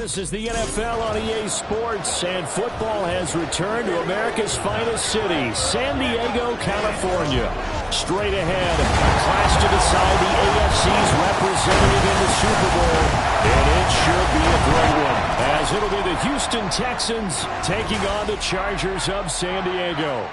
This is the NFL on EA Sports, and football has returned to America's finest city, San Diego, California. Straight ahead, a clash to decide the AFC's representative in the Super Bowl, and it should be a great one, as it'll be the Houston Texans taking on the Chargers of San Diego.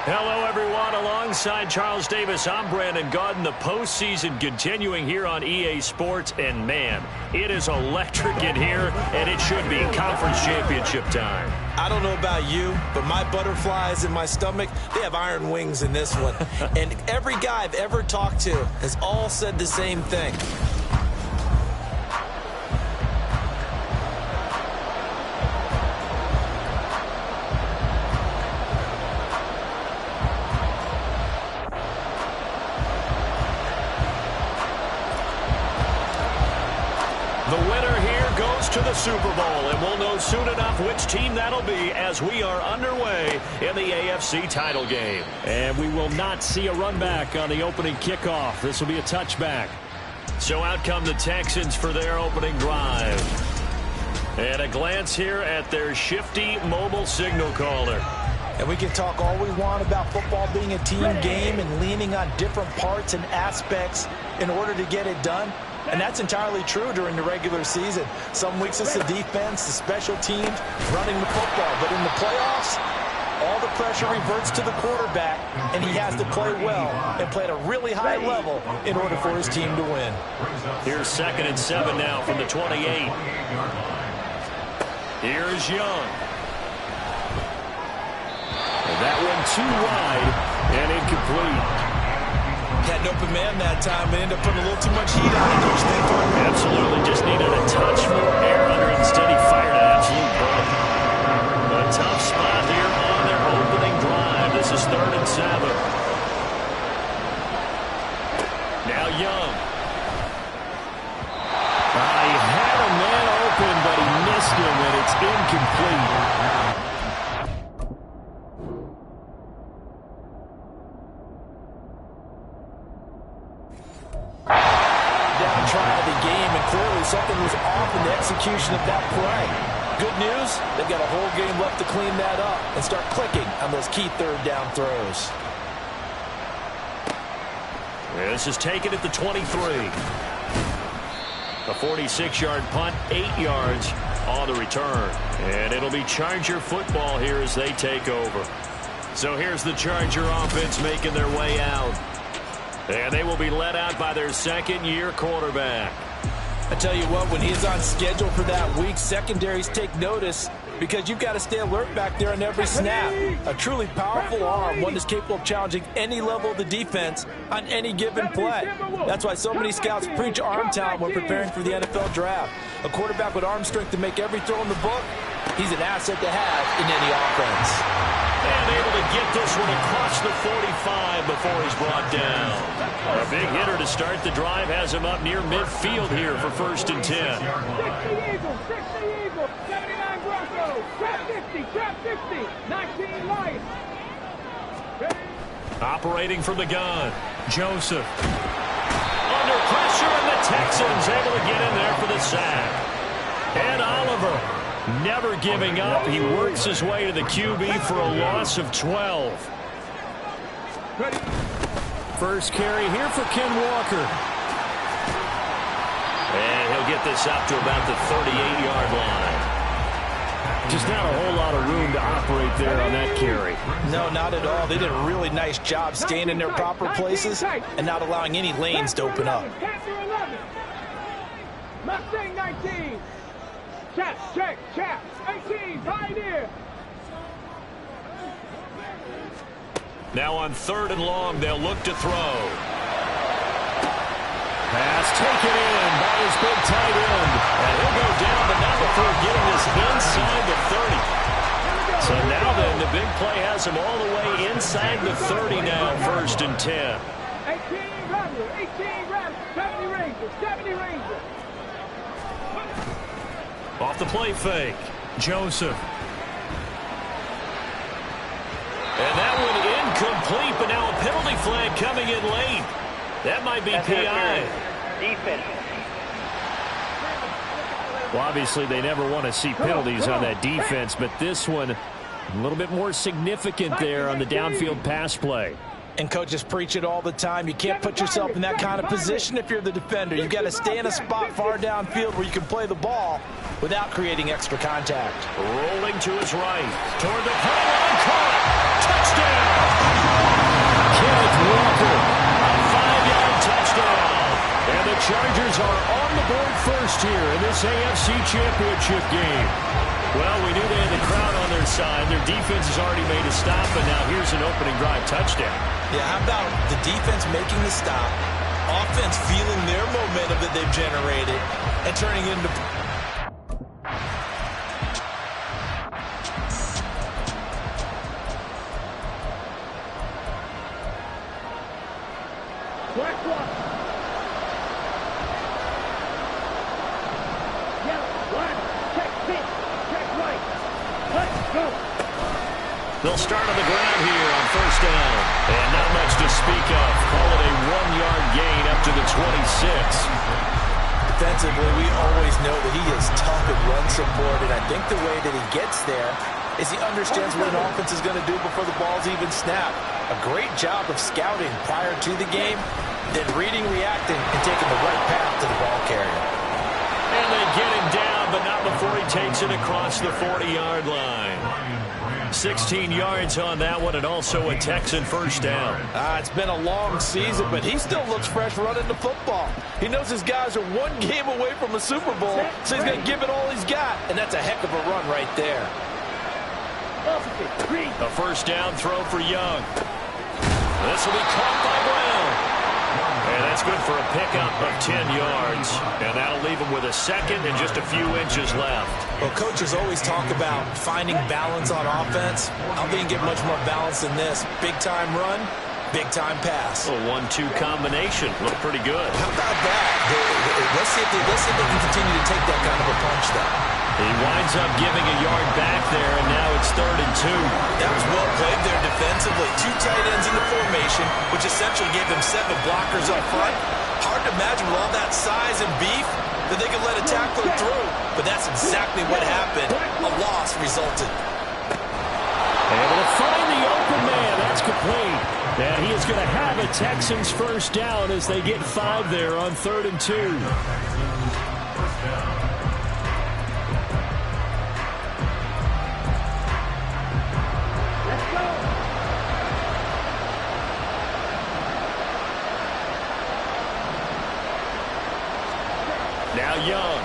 Hello, everyone. Alongside Charles Davis, I'm Brandon Gaudin. The postseason continuing here on EA Sports. And, man, it is electric in here, and it should be conference championship time. I don't know about you, but my butterflies in my stomach, they have iron wings in this one. And every guy I've ever talked to has all said the same thing. The winner here goes to the Super Bowl, and we'll know soon enough which team that'll be as we are underway in the AFC title game. And we will not see a run back on the opening kickoff. This will be a touchback. So out come the Texans for their opening drive. And a glance here at their shifty mobile signal caller. And we can talk all we want about football being a team game and leaning on different parts and aspects in order to get it done. And that's entirely true during the regular season. Some weeks it's the defense, the special teams, running the football. But in the playoffs, all the pressure reverts to the quarterback, and he has to play well and play at a really high level in order for his team to win. Here's 2nd and 7 now from the 28. Here's Young. And that one too wide and incomplete. Had an open man that time and ended up putting a little too much heat on it, don't you think, partner? Absolutely. Just needed a touch more air under it. Instead, he fired an absolute bullet. A tough spot here on their opening drive. This is 3rd and 7. Now Young. He had a man open, but he missed him, and it's incomplete. Something was off in the execution of that play. Good news, they've got a whole game left to clean that up and start clicking on those key 3rd down throws. This is taken at the 23. A 46-yard punt, 8 yards on the return. And it'll be Charger football here as they take over. So here's the Charger offense making their way out. And they will be led out by their second-year quarterback. I tell you what, when he's on schedule for that week, secondaries take notice because you've got to stay alert back there on every snap. A truly powerful arm, one that's capable of challenging any level of the defense on any given play. That's why so many scouts preach arm talent when preparing for the NFL draft. A quarterback with arm strength to make every throw in the book, he's an asset to have in any offense. And able to get this one across the 45 before he's brought down. A big hitter to start the drive has him up near midfield here for 1st and 10. 60 Eagles, 60 Eagles, 79 Broncos, trap 50, 19 Lions. Operating from the gun, Joseph. Under pressure, and the Texans able to get in there for the sack. And Oliver, never giving up. He works his way to the QB for a loss of 12. First carry here for Ken Walker. And he'll get this up to about the 38-yard line. Just not a whole lot of room to operate there on that carry. No, not at all. They did a really nice job staying in their proper places and not allowing any lanes to open up. Mustang 19. Check. 18, Pioneer. Now on 3rd and long, they'll look to throw. Pass taken in by his big tight end. And he'll go down, but not before getting this inside the 30. So now then, the big play has him all the way inside the 30 now, 1st and 10. 18 Rebels, 70 Rangers. Off the play fake, Joseph. And that one incomplete, but now a penalty flag coming in late. That might be PI. Defense. Well, obviously, they never want to see penalties on that defense, but this one a little bit more significant there on the downfield pass play. And coaches preach it all the time. You can't put yourself in that kind of position if you're the defender. You've got to stay in a spot far downfield where you can play the ball without creating extra contact. Rolling to his right. Toward the pylon. Caught. Touchdown. Kenneth Walker. A 5-yard touchdown. And the Chargers are on the board first here in this AFC Championship game. Well, we knew they had the crowd on their side. Their defense has already made a stop, and now here's an opening drive touchdown. Yeah, how about the defense making the stop, offense feeling their momentum that they've generated, and turning it into... Black one. Yellow, one. Check pitch. Check right. Let's go. They'll start on the ground here on first down. And not much to speak of. Call it a 1-yard gain up to the 26. Defensively, we always know that he is tough in run support, and I think the way that he gets there is he understands what an offense is going to do before the ball's even snapped. A great job of scouting prior to the game, then reading, reacting, and taking the right path to the ball carrier. And they get him down, but not before he takes it across the 40-yard line. 16 yards on that one, and also a Texan first down. It's been a long season, but he still looks fresh running the football. He knows his guys are one game away from a Super Bowl, so he's going to give it all he's got, and that's a heck of a run right there. A first down throw for Young. This will be caught by Brown. And that's good for a pickup of 10 yards. And that'll leave him with a second and just a few inches left. Well, coaches always talk about finding balance on offense. I don't think you can get much more balance than this. Big-time run, big-time pass. A 1-2 combination. Looked pretty good. How about that? Let's see if they can continue to take that kind of a punch, though. He winds up giving a yard back there, and now it's 3rd and 2. That was well played there defensively. 2 tight ends in the formation, which essentially gave them 7 blockers up front. Hard to imagine with all that size and beef that they could let a tackler through. But that's exactly what happened. A loss resulted. Able to find the open man. That's complete. And he is going to have a Texans first down as they get 5 there on 3rd and 2. Now Young.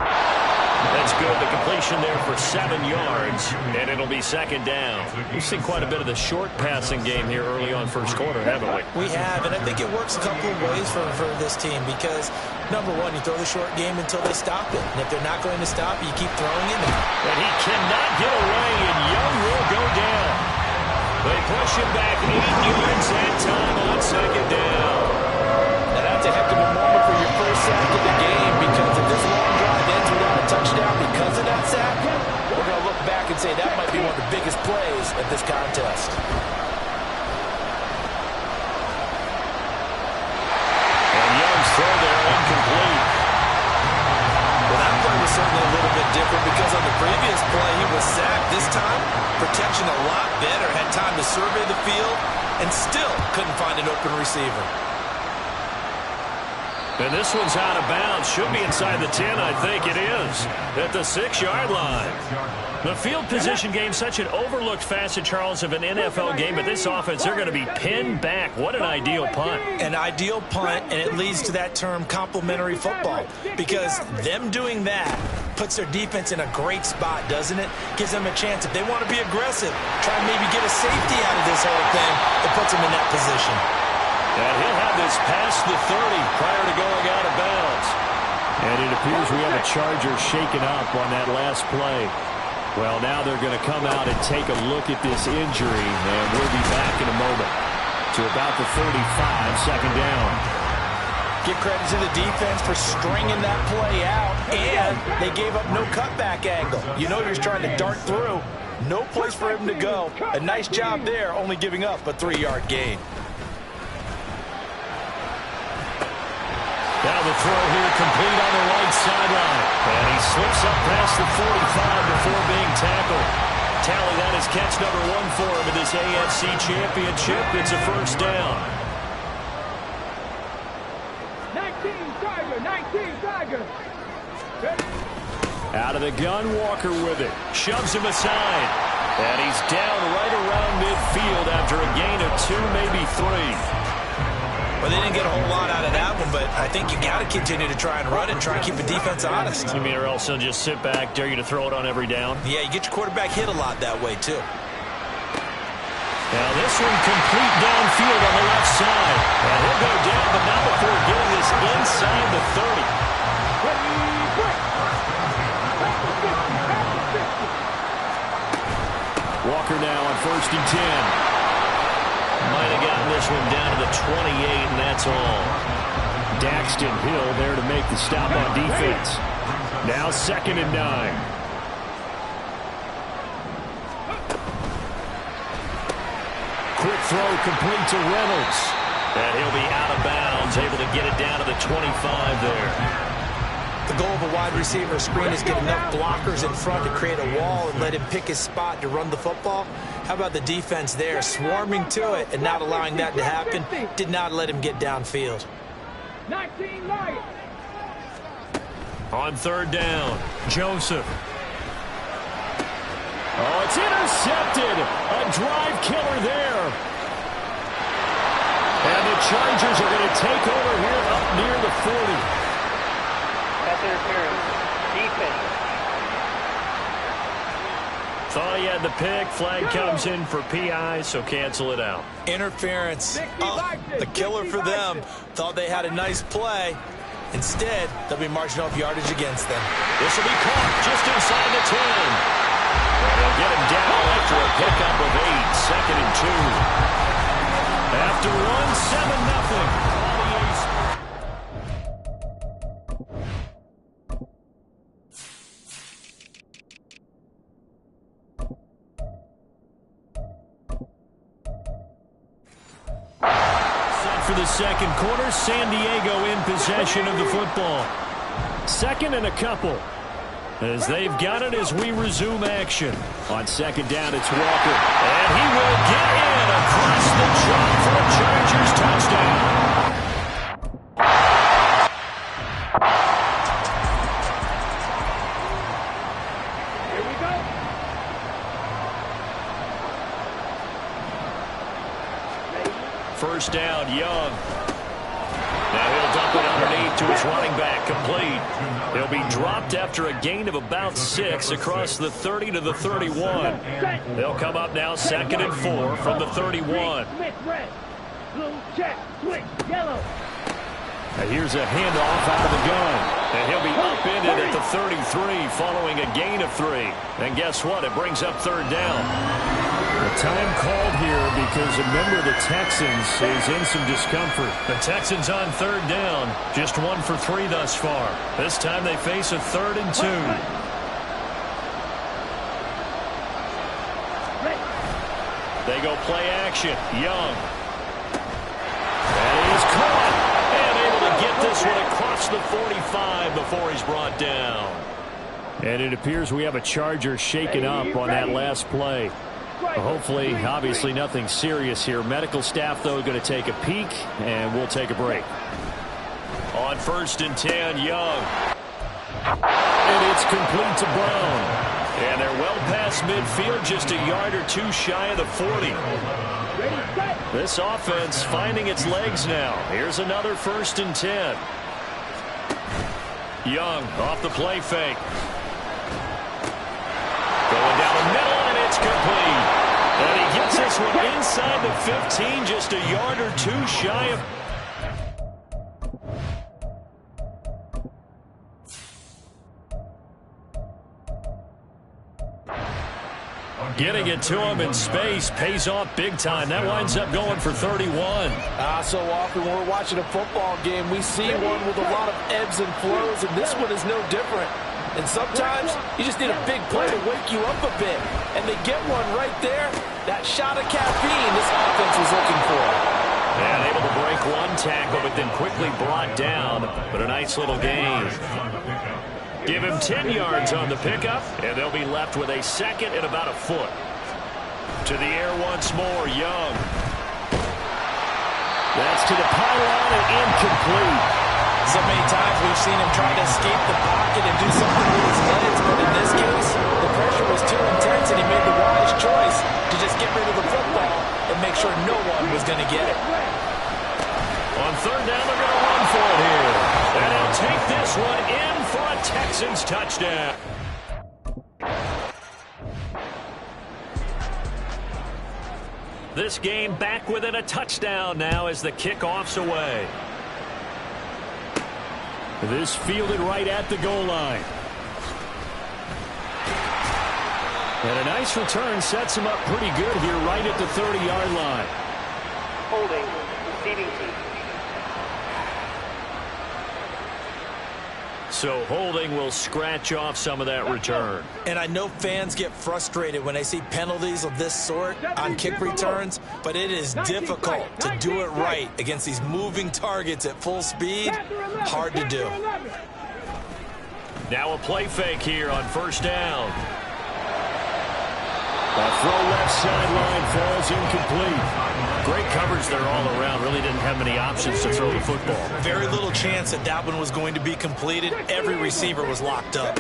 That's good. The completion there for 7 yards, and it'll be 2nd down. We've seen quite a bit of the short passing game here early on first quarter, haven't we? We have, and I think it works a couple of ways for this team because, number one, you throw the short game until they stop it. And if they're not going to stop it, you keep throwing it. And he cannot get away, and Young will go down. They push him back 8 yards that time on 2nd down. That's a heck of a moment for your first sack of the game because if this long drive ends without a touchdown because of that sack, we're going to look back and say that might be one of the biggest plays of this contest. And Young's throw there incomplete. Well, that play was certainly a little bit different because on the previous play he was sacked. This time, protection a lot better, had time to survey the field, and still couldn't find an open receiver. And this one's out of bounds. Should be inside the 10, I think it is. At the 6-yard line. The field position game, such an overlooked facet, Charles, of an NFL game. But this offense, they're going to be pinned back. What an ideal punt. An ideal punt, and it leads to that term complementary football. Because them doing that puts their defense in a great spot, doesn't it? Gives them a chance. If they want to be aggressive, try and maybe get a safety out of this whole thing, it puts them in that position. And he'll have this past the 30 prior to going out of bounds. And it appears we have a Charger shaken up on that last play. Well, now they're going to come out and take a look at this injury, and we'll be back in a moment to about the 35, 2nd down. Give credit to the defense for stringing that play out, and they gave up no cutback angle. You know you're trying to dart through. No place for him to go. A nice job there, only giving up a 3-yard gain. Now the throw here complete on the right sideline. And he slips up past the 45 before being tackled. Tally, that is catch number 1 for him in this AFC Championship. It's a first down. 19 Tiger. Out of the gun, Walker with it. Shoves him aside. And he's down right around midfield after a gain of 2, maybe 3. Well, they didn't get a whole lot out of that one, but I think you got to continue to try and run and try and keep the defense honest. You mean or else he'll just sit back, dare you to throw it on every down? Yeah, you get your quarterback hit a lot that way, too. Now this one complete downfield on the left side. And he'll go down, but not before getting this inside the 30. Walker now on 1st and 10. Might have gotten this one down to the 28, and that's all. Daxton Hill there to make the stop on defense. Now 2nd and 9. Quick throw complete to Reynolds. And he'll be out of bounds, able to get it down to the 25 there. The goal of a wide receiver screen is get enough blockers in front to create a wall and let him pick his spot to run the football. How about the defense there, swarming to it and not allowing that to happen? Did not let him get downfield. 19 Lions. On 3rd down, Joseph. Oh, it's intercepted. A drive killer there. And the Chargers are going to take over here up near the 40. Interference. Defense. Thought he had the pick. Flag comes in for PI, so cancel it out. Interference. The killer for them. Thought they had a nice play. Instead, they'll be marching off yardage against them. This will be caught just inside the 10. And they'll get him down after a pickup of 8. 2nd and 2. After one, 7-0. For the second quarter, San Diego in possession of the football. 2nd and a couple. As they've got it as we resume action. On 2nd down, it's Walker. And he will get in across the jump for a Chargers touchdown. Here we go. First down, Young. Now he'll dump it underneath to his running back, complete. He'll be dropped after a gain of about 6 across the 30 to the 31. They'll come up now 2nd and 4 from the 31. Smith red. Blue check. Switch. Yellow. Now here's a handoff out of the gun. And he'll be upended at the 33 following a gain of 3. And guess what? It brings up 3rd down. The time called here because a member of the Texans is in some discomfort. The Texans on 3rd down. Just 1 for 3 thus far. This time they face a 3rd and 2. They go play action. Young. And he's caught. And able to get this one across the 45 before he's brought down. And it appears we have a Charger shaken up on that last play. Hopefully, obviously nothing serious here. Medical staff, though, going to take a peek, and we'll take a break. On 1st and 10, Young. And it's complete to Brown. And they're well past midfield, just a yard or 2 shy of the 40. This offense finding its legs now. Here's another 1st and 10. Young off the play fake. Going down the middle, and it's complete. And he gets this one inside the 15, just a yard or 2 shy of... Getting it to him in space pays off big time. That winds up going for 31. So often when we're watching a football game, we see one with a lot of ebbs and flows, and this one is no different. And sometimes you just need a big play to wake you up a bit. And they get one right there. That shot of caffeine this offense was looking for. And able to break one tackle, but then quickly brought down. But a nice little gain. Give him 10 yards on the pickup, and they'll be left with a second and about a foot. To the air once more, Young. That's to the pylon and incomplete. So many times we've seen him try to escape the pocket and do something with his legs, but in this case, the pressure was too intense and he made the wise choice to just get rid of the football and make sure no one was going to get it. On third down, they're going to run for it here. And they'll take this one in for a Texans touchdown. This game back within a touchdown now as the kickoff's away. This fielded right at the goal line. And a nice return sets him up pretty good here right at the 30-yard line. Holding, receiving team. So holding will scratch off some of that return. And I know fans get frustrated when they see penalties of this sort on kick returns, but it is difficult to do it right against these moving targets at full speed. Hard to do. Now a play fake here on first down. A throw left sideline falls incomplete. Great coverage there all around. Really didn't have many options to throw the football. Very little chance that that one was going to be completed. Every receiver was locked up.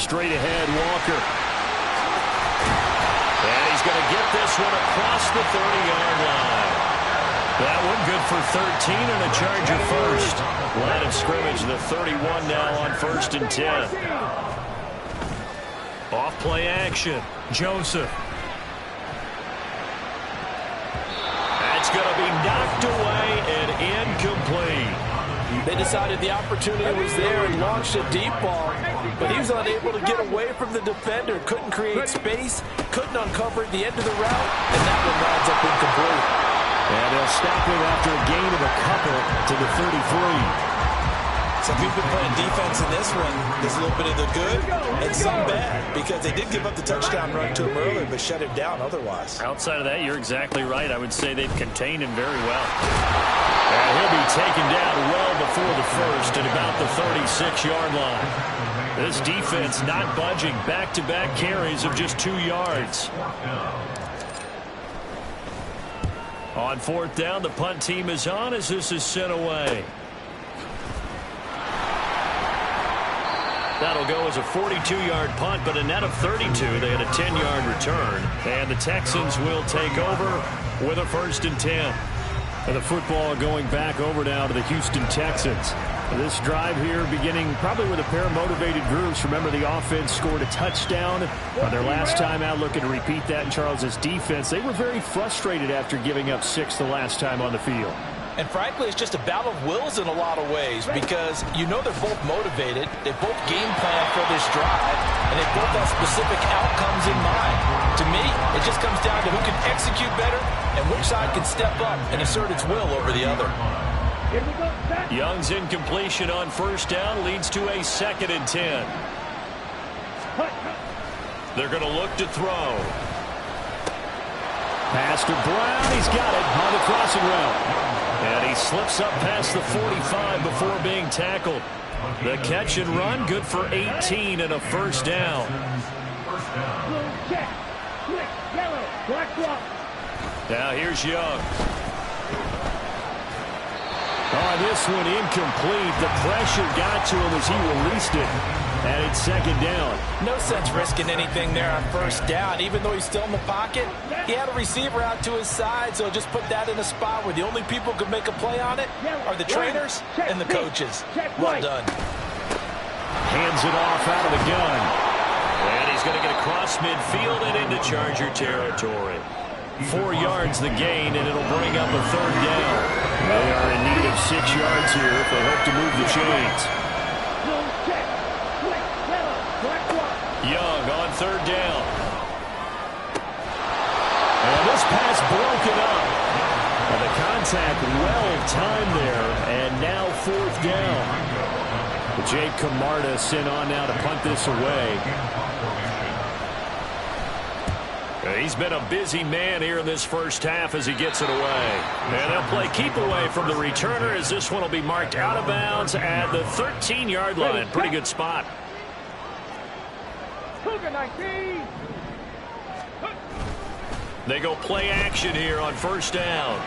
Straight ahead, Walker. And he's going to get this one across the 30-yard line. That one good for 13 and a Charger first. Line of scrimmage, the 31 now on 1st and 10. Off play action. Joseph. That's going to be knocked away and incomplete. They decided the opportunity was there and launched a deep ball, but he was unable to get away from the defender. Couldn't create space, couldn't uncover at the end of the route, and that one winds up incomplete. And they'll stop him after a gain of a couple to the 33. So if you've been playing defense in this one, there's a little bit of the good and some bad, because they did give up the touchdown run to him earlier, but shut him down otherwise. Outside of that, you're exactly right. I would say they've contained him very well. And he'll be taken down well before the first at about the 36-yard line. This defense not budging. Back-to-back carries of just 2 yards. On fourth down, the punt team is on as this is sent away. That'll go as a 42-yard punt, but a net of 32. They had a 10-yard return. And the Texans will take over with a 1st and 10. And the football going back over now to the Houston Texans. This drive here beginning probably with a pair of motivated groups. Remember, the offense scored a touchdown on their last time out, looking to repeat that in Charles's defense. They were very frustrated after giving up 6 the last time on the field. And frankly, it's just a battle of wills in a lot of ways, because you know they're both motivated, they both game plan for this drive, and they both have specific outcomes in mind. To me, it just comes down to who can execute better and which side can step up and assert its will over the other. Young's incompletion on first down leads to a 2nd and 10. They're going to look to throw. Pass to Brown. He's got it on the crossing route. And he slips up past the 45 before being tackled. The catch and run, good for 18 and a first down. Now here's Young. On this one, incomplete. The pressure got to him as he released it. And it's 2nd down. No sense risking anything there on first down. Even though he's still in the pocket, he had a receiver out to his side, so just put that in a spot where the only people who can make a play on it are the trainers and the coaches. Well done. Hands it off out of the gun. And he's going to get across midfield and into Charger territory. 4 yards the gain, and it'll bring up a 3rd down. They are in need of 6 yards here if they hope to move the chains. Young on 3rd down. And this pass broken up. And the contact well timed there. And now 4th down. Jake Camarda sent on now to punt this away. He's been a busy man here in this first half as he gets it away. And they'll play keep away from the returner as this one will be marked out of bounds at the 13-yard line. Pretty good spot. Cougar 19. They go play action here on first down.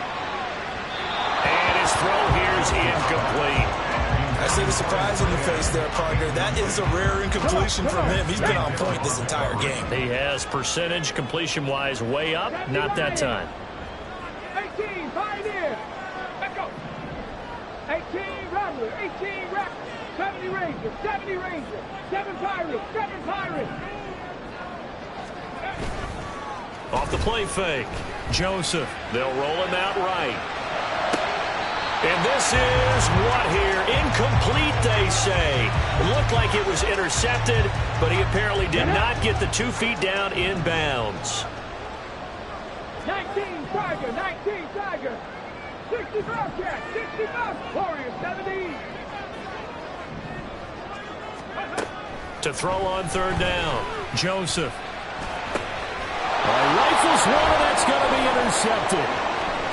And his throw here is incomplete. I see the surprise in your face there, partner. That is a rare incompletion from him. He's been on point this entire game. He has percentage completion-wise way up. Not that time. 18, Pioneer. Let's go. 18, Rattler. 18, Rattler. 70 Ranger. 70 Ranger. 7 Pirates. 7 Pirates. Off the play fake. Joseph. They'll roll him out right. And this is what here? Incomplete, they say. It looked like it was intercepted, but he apparently did not get the 2 feet down in bounds. 19 Tiger. 19 Tiger. 60 Bobcat. 60 Bobcat. Warrior 70. To throw on third down. Joseph. Rifles one, and that's going to be intercepted.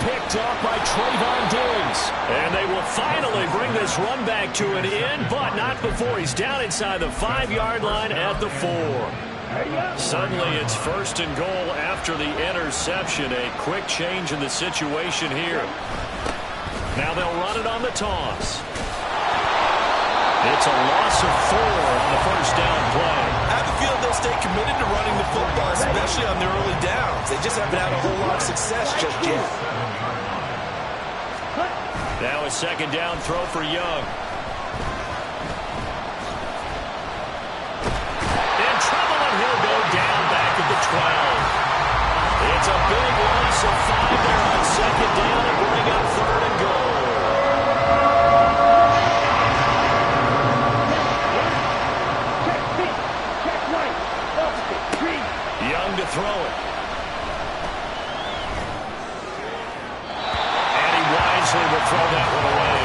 Picked up by Trayvon Diggs. And they will finally bring this run back to an end, but not before he's down inside the 5-yard line at the 4. Suddenly it's first and goal after the interception. A quick change in the situation here. Now they'll run it on the toss. It's a loss of 4 on the first down play. I have a feeling they'll stay committed to running the football, especially on their early downs. They just haven't had a whole lot of success just yet. Now a second down throw for Young. In trouble, and he'll go down back at the 12. It's a big loss of 5 there on second down and bring up third and goal. Young to throw it. And he wisely will throw that one away.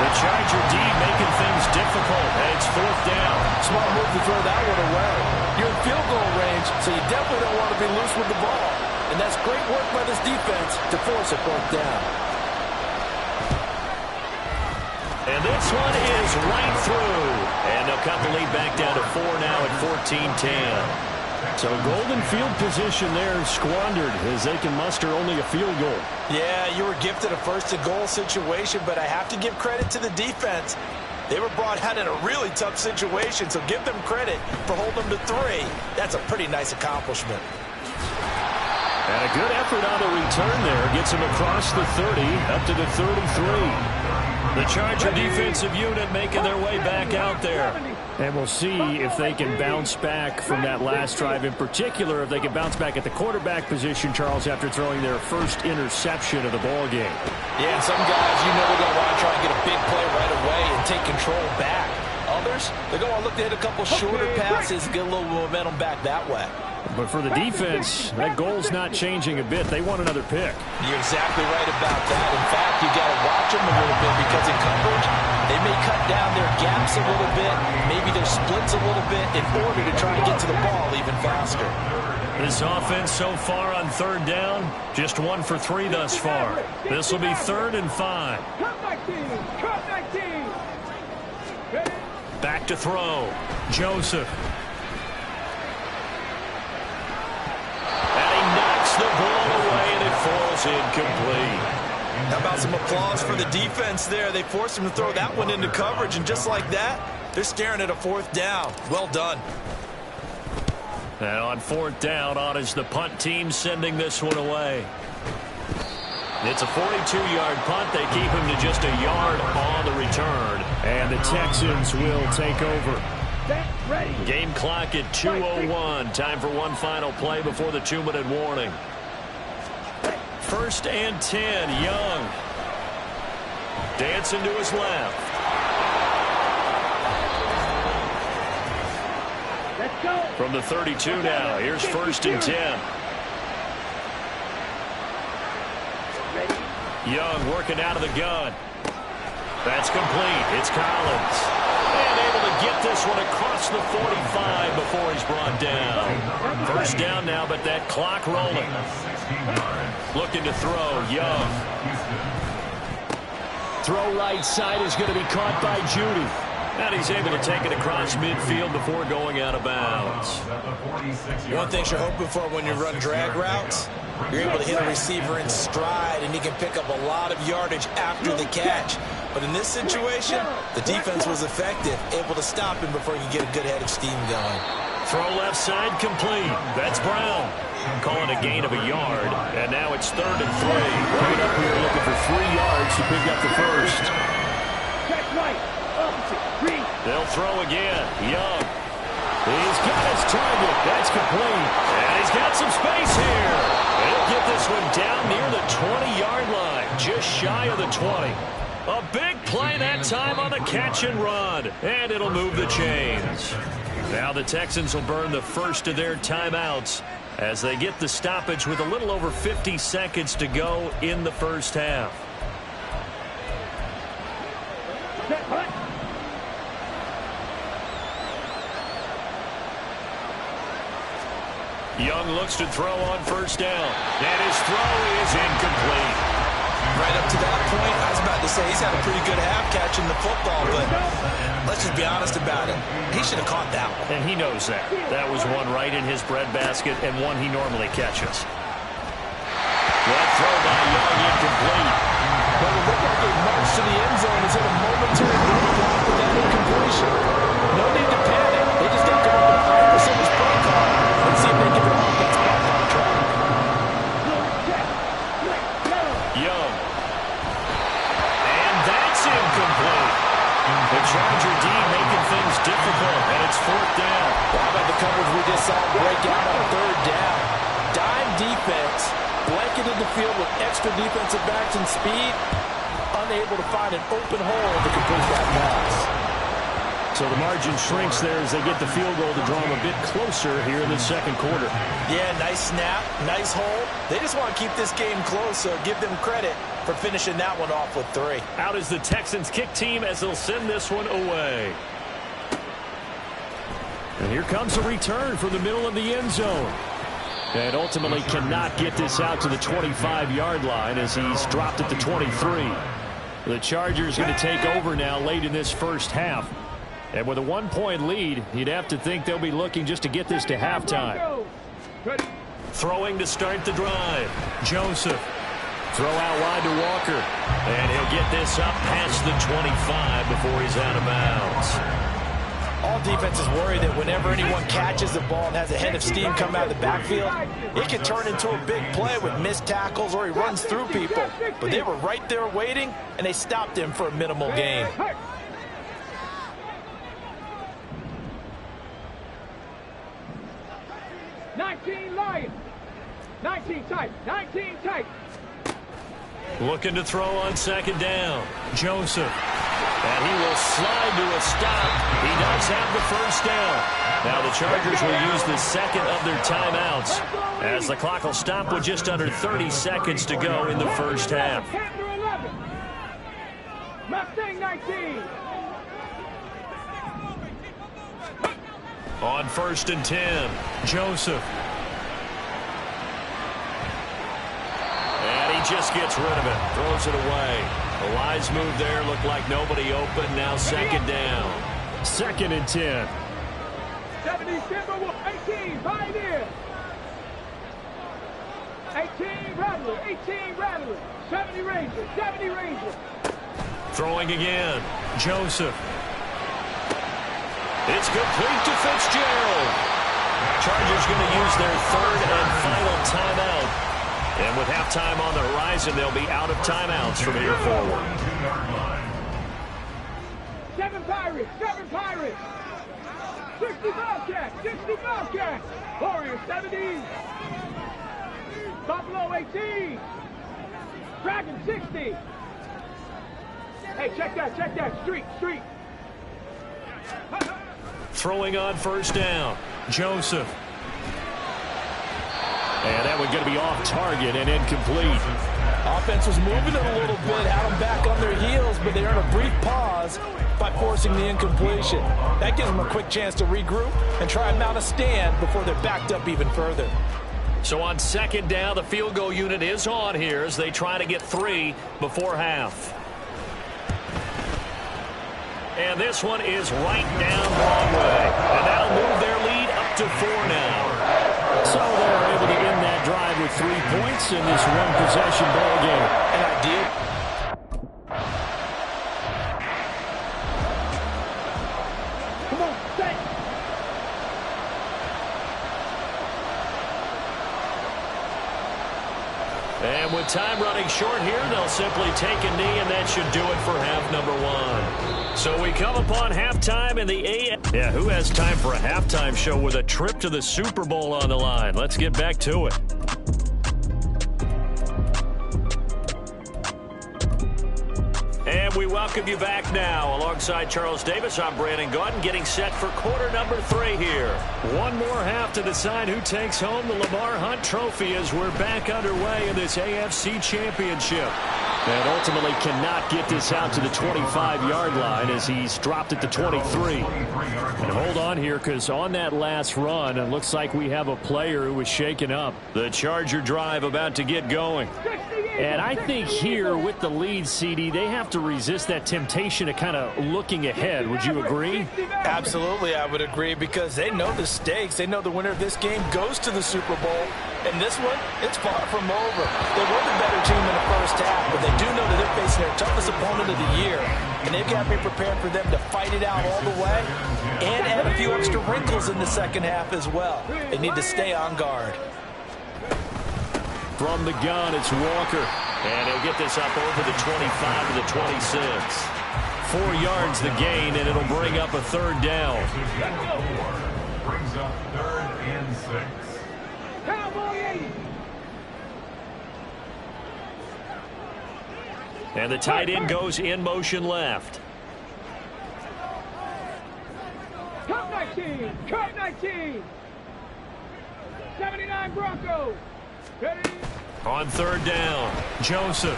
The Charger D making things difficult. And it's fourth down. Smart move to throw that one away. You're in field goal range, so you definitely don't want to be loose with the ball. And that's great work by this defense to force a fourth down. And this one is right through. And they'll cut the lead back down to 4 now at 14-10. So golden field position there squandered as they can muster only a field goal. Yeah, you were gifted a first and goal situation, but I have to give credit to the defense. They were brought out in a really tough situation, so give them credit for holding them to 3. That's a pretty nice accomplishment. And a good effort on the return there. Gets him across the 30 up to the 33. The Charger defensive unit making their way back out there. And we'll see if they can bounce back from that last drive. In particular, if they can bounce back at the quarterback position, Charles, after throwing their first interception of the ball game. Yeah, and some guys, you know, they're going to want to try and get a big play right away and take control back. Others, they're going to look to hit a couple shorter passes, get a little momentum back that way. But for the defense, that goal's not changing a bit. They want another pick. You're exactly right about that. In fact, you got to watch them a little bit because in coverage, they may cut down their gaps a little bit, maybe their splits a little bit in order to try and get to the ball even faster. This offense so far on third down, just 1 for 3 thus far. This will be 3rd and 5. Back to throw. Joseph. And he knocks the ball away, and it falls incomplete. How about some applause for the defense there? They forced him to throw that one into coverage, and just like that, they're staring at a 4th down. Well done. And on 4th down, on is the punt team sending this one away. It's a 42-yard punt. They keep him to just a yard on the return. And the Texans will take over. Game clock at 2:01. Time for one final play before the 2-minute warning. 1st and 10, Young. Dancing to his left. From the 32 now, here's 1st and 10. Young working out of the gun. That's complete. It's Collins. And able to get this one across the 45 before he's brought down. First down now, but that clock rolling. Looking to throw, Young. Throw right side is going to be caught by Judy. And he's able to take it across midfield before going out of bounds. One thing you're hoping for when you run drag routes, you're able to hit a receiver in stride, and he can pick up a lot of yardage after the catch. But in this situation, the defense was effective, able to stop him before he could get a good head of steam going. Throw left side complete. That's Brown. Calling a gain of a yard, and now it's 3rd and 3. Right up here looking for 3 yards to pick up the first. Check right. Opposite. Read. They'll throw again. Young. He's got his target. That's complete. And he's got some space here. He'll get this one down near the 20-yard line, just shy of the 20. A big play that time on the catch and run, and it'll move the chains. Now the Texans will burn the first of their timeouts as they get the stoppage with a little over 50 seconds to go in the first half. Young looks to throw on first down, and his throw is incomplete. Right up to that point, I was about to say he's had a pretty good half catching the football, but let's just be honest about it. He should have caught that one. And he knows that. That was one right in his breadbasket and one he normally catches. That throw by Young incomplete. But it looked like a march to the end zone is in a momentary roadblock with that incompletion. No need to panic. They just got to come up with a high percentage play call and see if they get their offense back on track. Young. And that's incomplete. The Charger D making things difficult, and it's 4th down. How about the coverage we just saw break out on 3rd down? Dime defense, blanketed the field with extra defensive backs and speed, unable to find an open hole to complete that pass. So the margin shrinks there as they get the field goal to draw them a bit closer here in the second quarter. Yeah, nice snap, nice hole. They just want to keep this game close, so give them credit for finishing that one off with 3. Out is the Texans kick team as they'll send this one away. And here comes a return from the middle of the end zone. And ultimately cannot get this out to the 25-yard line as he's dropped at the 23. The Chargers going to take over now late in this first half. And with a 1-point lead, you'd have to think they'll be looking just to get this to halftime. Throwing to start the drive. Joseph. Throw out wide to Walker. And he'll get this up past the 25 before he's out of bounds. All defenses worry that whenever anyone catches the ball and has a head of steam come out of the backfield, it can turn into a big play with missed tackles or he runs through people. But they were right there waiting, and they stopped him for a minimal gain. 19 Lions. 19 tight. 19 tight. Looking to throw on 2nd down. Joseph. And he will slide to a stop. He does have the first down. Now the Chargers will use the second of their timeouts as the clock will stop with just under 30 seconds to go in the first half. Mustang 19. On 1st and 10, Joseph. And he just gets rid of it, throws it away. A wise move there, looked like nobody open, now 2nd down. 2nd and 10. 70 Timberwolf, 18 Pioneer. 18 Rattler, 18 Rattler. 70 Ranger, 70 Ranger. Throwing again, Joseph. It's complete to Fitzgerald. Chargers going to use their 3rd and final timeout. And with halftime on the horizon, they'll be out of timeouts from here forward. 7 Pirates, 7 Pirates. 60 Bobcats, 60 Bobcats. Warriors, 70. Buffalo, 18. Dragon, 60. Hey, check that. Street. Throwing on 1st down, Joseph. And that one's going to be off target and incomplete. Offense was moving it a little bit, had them back on their heels, but they earned a brief pause by forcing the incompletion. That gives them a quick chance to regroup and try and mount a stand before they're backed up even further. So on second down, the field goal unit is on here as they try to get 3 before half. And this one is right down Broadway. And that'll move their lead up to 4 now. So they're able to end that drive with 3 points in this one-possession ball game. An idea. Come on, set. And with time running short here, they'll simply take a knee, and that should do it for half number 1. So we come upon halftime in the AFC. Yeah, who has time for a halftime show with a trip to the Super Bowl on the line? Let's get back to it. And we welcome you back now. Alongside Charles Davis, I'm Brandon Gaudin, getting set for quarter number 3 here. One more half to decide who takes home the Lamar Hunt Trophy as we're back underway in this AFC Championship. And ultimately cannot get this out to the 25-yard line as he's dropped at the 23. And hold on here, because on that last run, it looks like we have a player who was shaken up. The Charger drive about to get going. And I think here with the lead, CD, they have to resist that temptation of kind of looking ahead. Would you agree? Absolutely, I would agree, because they know the stakes. They know the winner of this game goes to the Super Bowl. And this one, it's far from over. They were the better team in the first half, but they do know that they're facing their toughest opponent of the year. And they've got to be prepared for them to fight it out all the way and add a few extra wrinkles in the second half as well. They need to stay on guard. From the gun, it's Walker. And he'll get this up over the 25 to the 26. 4 yards the gain, and it'll bring up a third down. Brings up 3rd and 6. And the tight end goes in motion left. Cut 19! Cut 19! 79 Broncos! Ready? On third down, Joseph.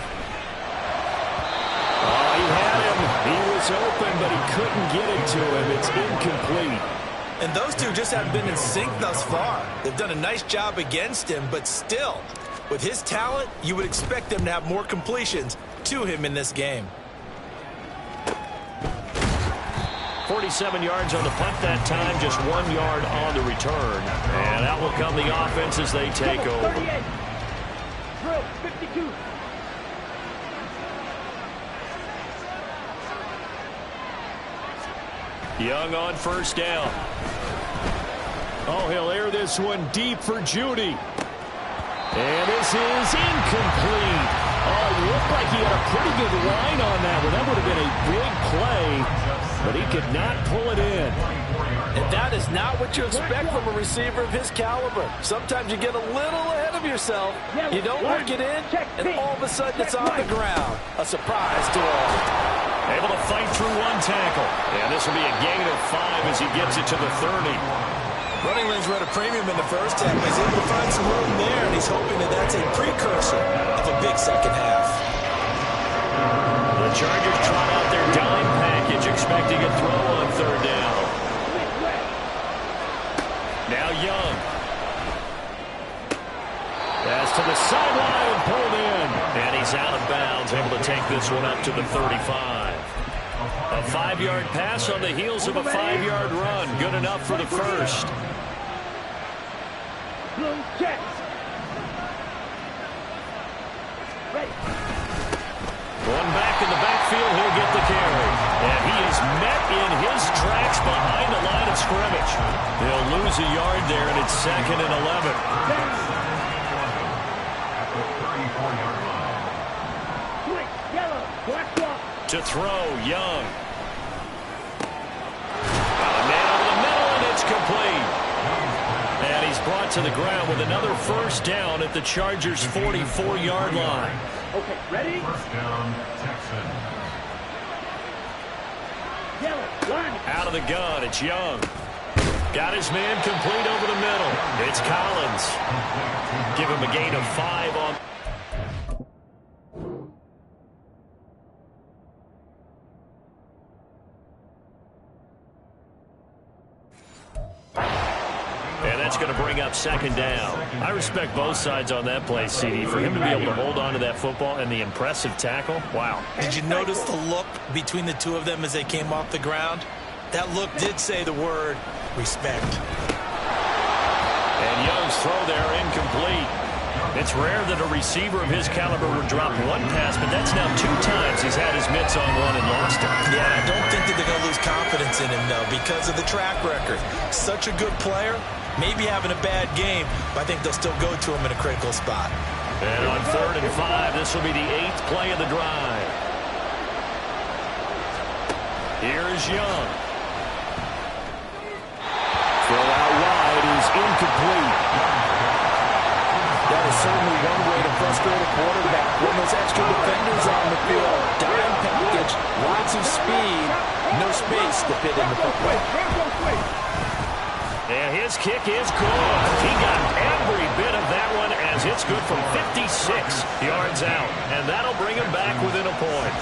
Oh, he had him. He was open, but he couldn't get it to him. It's incomplete. And those two just haven't been in sync thus far. They've done a nice job against him, but still, with his talent, you would expect them to have more completions to him in this game. 47 yards on the punt that time, just 1 yard on the return. And out will come the offense as they take over. 38. Drill 52. Young on first down. Oh, he'll air this one deep for Judy. And this is incomplete. Oh, it looked like he had a pretty good line on that one. That would have been a big play, but he could not pull it in. And that is not what you expect from a receiver of his caliber. Sometimes you get a little ahead of yourself. You don't look it in, and all of a sudden it's on the ground. A surprise to all. Able to fight through one tackle. And this will be a gain of 5 as he gets it to the 30. Running lanes were at a premium in the first half. He's able to find some room there, and he's hoping that that's a precursor of a big second half. The Chargers trot out their dime package, expecting a throw on third down. Now Young. Pass to the sideline and pulled in. And he's out of bounds, able to take this one up to the 35. A 5-yard pass on the heels of a 5-yard run. Good enough for the first. Blue check. Ready. Going back in the backfield, he'll get the carry. And he is met in his tracks behind the line of scrimmage. They'll lose a yard there, and it's 2nd and 11. To throw, Young. Got a man over the middle, and it's complete. And he's brought to the ground with another first down at the Chargers' 44-yard line. Okay, ready? First down, Texans. Yellow, line. Out of the gun, it's Young. Got his man complete over the middle. It's Collins. Give him a gain of 5 on. That's going to bring up second down. I respect both sides on that play, CD. For him to be able to hold on to that football and the impressive tackle, wow. Did you notice the look between the two of them as they came off the ground? That look did say the word respect. And Young's throw there incomplete. It's rare that a receiver of his caliber would drop one pass, but that's now 2 times he's had his mitts on one and lost it. Yeah, I don't think that they're going to lose confidence in him, though, because of the track record. Such a good player, maybe having a bad game, but I think they'll still go to him in a critical spot. And on 3rd and 5, this will be the 8th play of the drive. Here's Young. Throw out wide is incomplete. That is certainly one way to frustrate a quarterback. When those extra defenders on the field, dime package, lots of speed, no space to fit in the football. And his kick is good. He got every bit of that one as it's good from 56 yards out. And that'll bring him back within a point.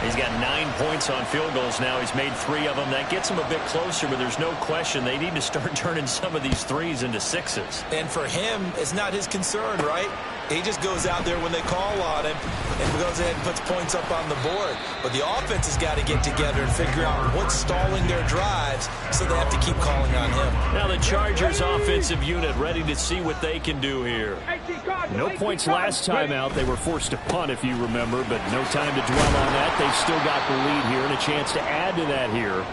He's got 9 points on field goals now. He's made 3 of them. That gets him a bit closer, but there's no question they need to start turning some of these 3s into 6s. And for him, it's not his concern, right? He just goes out there when they call on him and goes ahead and puts points up on the board. But the offense has got to get together and figure out what's stalling their drives, so they have to keep calling on him. Now the Chargers offensive unit ready to see what they can do here. No points last time out. They were forced to punt, if you remember, but no time to dwell on that. They've still got the lead here and a chance to add to that here.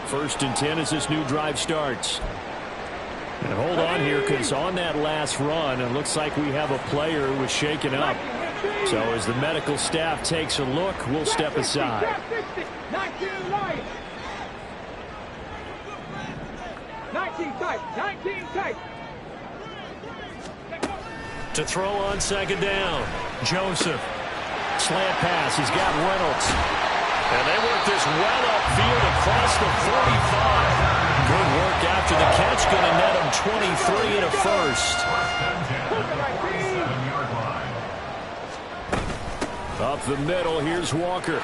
1st and 10 as this new drive starts. And hold on here, because on that last run, it looks like we have a player who was shaken up. So as the medical staff takes a look, we'll step aside. 19 tight. To throw on 2nd down. Joseph. Slant pass. He's got Reynolds. And they work this well upfield across the 45. Good work after the catch. Going to net him 23 and a first. Up the middle, here's Walker.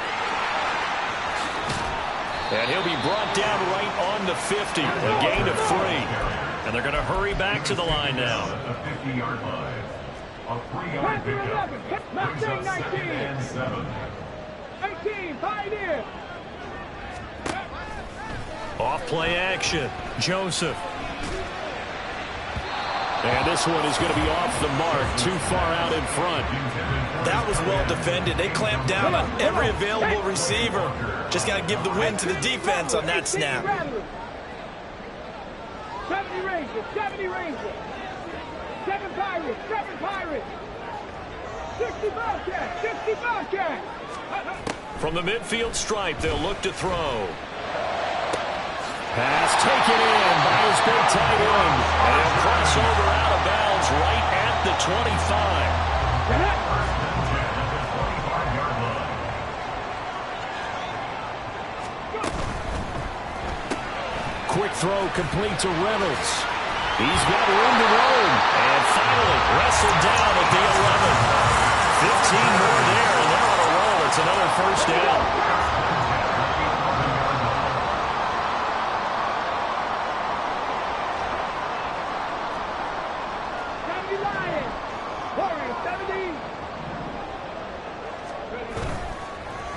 And he'll be brought down right on the 50. A gain of 3. And they're going to hurry back to the line now. The 50-yard line. A 3-yard pickup. Brings up 2nd and 7. 18, pioneer. Off play action. Joseph. And this one is going to be off the mark, too far out in front. That was well defended. They clamped down on every available receiver. Just got to give the win to the defense on that snap. 70 Rangers, 70 Rangers. 7 Pirates, 7 Pirates. 60 Bobcats, 60 Bobcats. From the midfield stripe, they'll look to throw. Pass taken in by his big tight end. And he'll cross over out of bounds right at the 25. Quick throw complete to Reynolds. He's got room to roam. And finally wrestled down at the 11. 15 more there, and they're on a roll. It's another first down.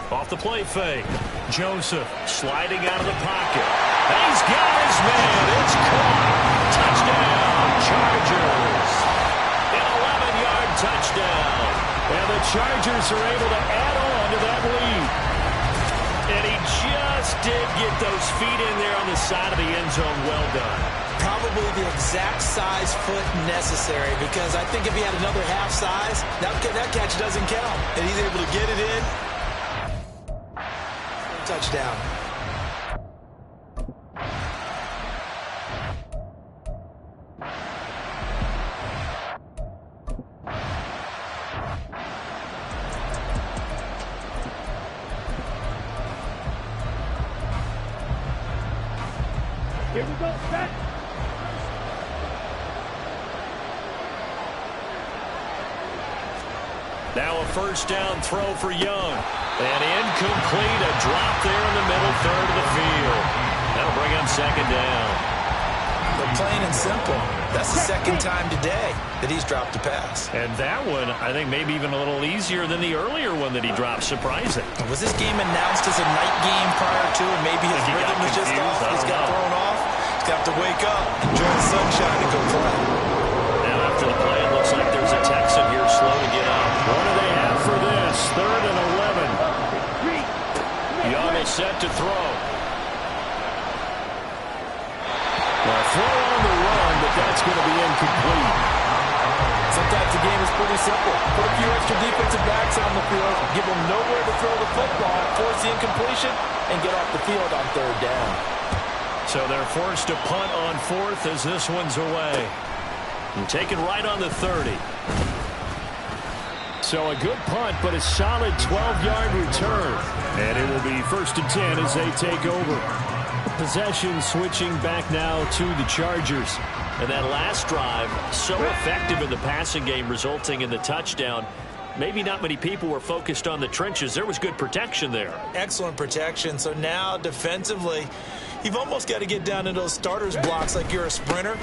Off the play fake. Joseph sliding out of the pocket. And he's got his man. It's caught. Touchdown, Chargers. An 11-yard touchdown. And the Chargers are able to add on to that lead. And he just did get those feet in there on the side of the end zone. Well done. Probably the exact size foot necessary, because I think if he had another half size, that catch doesn't count. And he's able to get it in. Touchdown. Here we go, set. Now a first down throw for Young. And incomplete, a drop there in the middle third of the field. That'll bring up 2nd down. But plain and simple, that's the second time today that he's dropped a pass. And that one, I think, maybe even a little easier than the earlier one that he dropped. Surprising. Was this game announced as a night game prior to, and maybe his rhythm was just off? He's got thrown off. He's got to wake up, enjoy the sunshine, and go play. Now after the play, it looks like there's a Texan here slow to get up. What do they have for this? 3rd and 11. Young is set to throw. Well, throw on the run, but that's going to be incomplete. Sometimes the game is pretty simple. Put a few extra defensive backs on the field, give them nowhere to throw the football, force the incompletion, and get off the field on 3rd down. So they're forced to punt on 4th as this one's away. And taken right on the 30. So a good punt, but a solid 12-yard return. And it will be 1st and 10 as they take over. Possession switching back now to the Chargers. And that last drive, so effective in the passing game, resulting in the touchdown. Maybe not many people were focused on the trenches. There was good protection there. Excellent protection. So now defensively, you've almost got to get down into those starters blocks like you're a sprinter.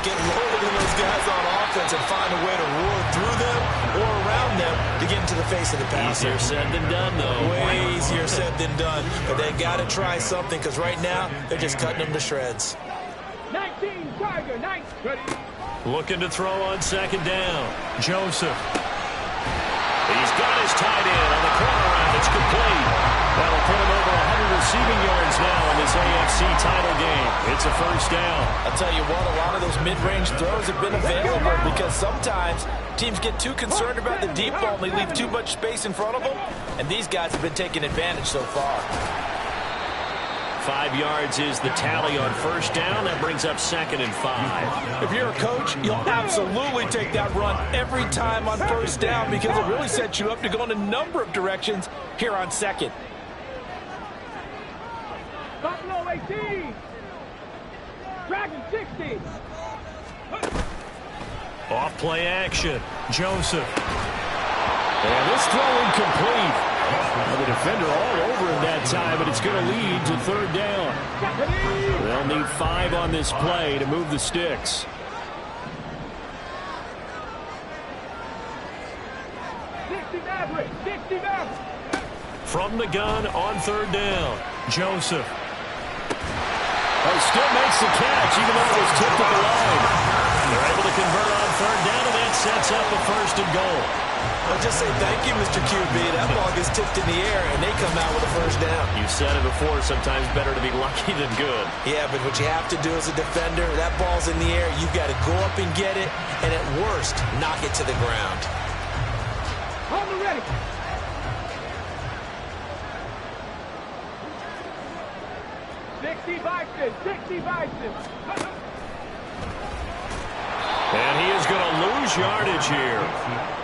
Get loaded in those guys on offense and find a way to roar through them or around them to get into the face of the passer. Easier said than done, though. Way easier said than done. But they got to try something because right now they're just cutting them to shreds. 19, Tiger, 19. Looking to throw on 2nd down. Joseph. He's got his tight end on the corner route. It's complete. That'll put him over 100 receiving yards now in this AFC title game. It's a 1st down. I'll tell you what, a lot of those mid-range throws have been available because sometimes teams get too concerned about the deep ball and they leave too much space in front of them, and these guys have been taking advantage so far. 5 yards is the tally on 1st down. That brings up 2nd and 5. If you're a coach, you'll absolutely take that run every time on 1st down because it really sets you up to go in a number of directions here on 2nd. Buffalo 18. Dragon 60. Off play action. Joseph. And this throw incomplete. The defender all over him that time, but it's going to lead to 3rd down. They'll need 5 on this play to move the sticks. 60 Maverick. 60 Maverick. From the gun on 3rd down. Joseph. He still makes the catch, even though it was tipped at the line. They're able to convert on 3rd down, and that sets up a 1st and goal. I'll just say thank you, Mr. QB. That ball gets tipped in the air, and they come out with a 1st down. You've said it before, sometimes better to be lucky than good. Yeah, but what you have to do as a defender, that ball's in the air, you've got to go up and get it, and at worst, knock it to the ground. On the ready. And he is going to lose yardage here.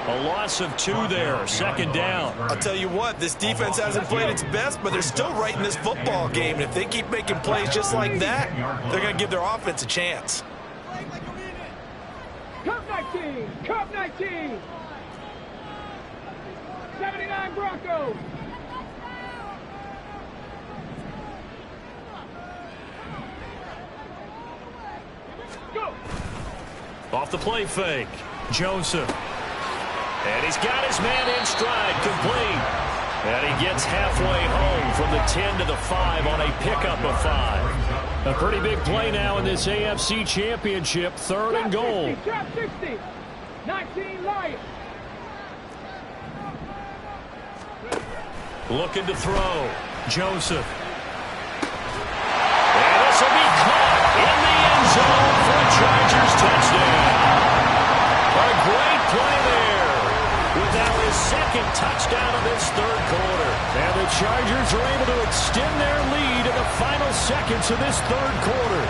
A loss of 2 there, 2nd down. I'll tell you what, this defense hasn't played its best, but they're still right in this football game. And if they keep making plays just like that, they're going to give their offense a chance. Cup 19. Cup 19. 79 Broncos. Go. Off the play fake. Joseph. And he's got his man in stride, complete. And he gets halfway home from the 10 to the 5 on a pickup of 5. A pretty big play now in this AFC Championship. 3rd and goal. Trap 60. 19 Lions. Looking to throw. Joseph. And this will be caught in the end zone for a Chargers touchdown. A great play there. With now his 2nd touchdown of this 3rd quarter. And the Chargers are able to extend their lead in the final seconds of this 3rd quarter.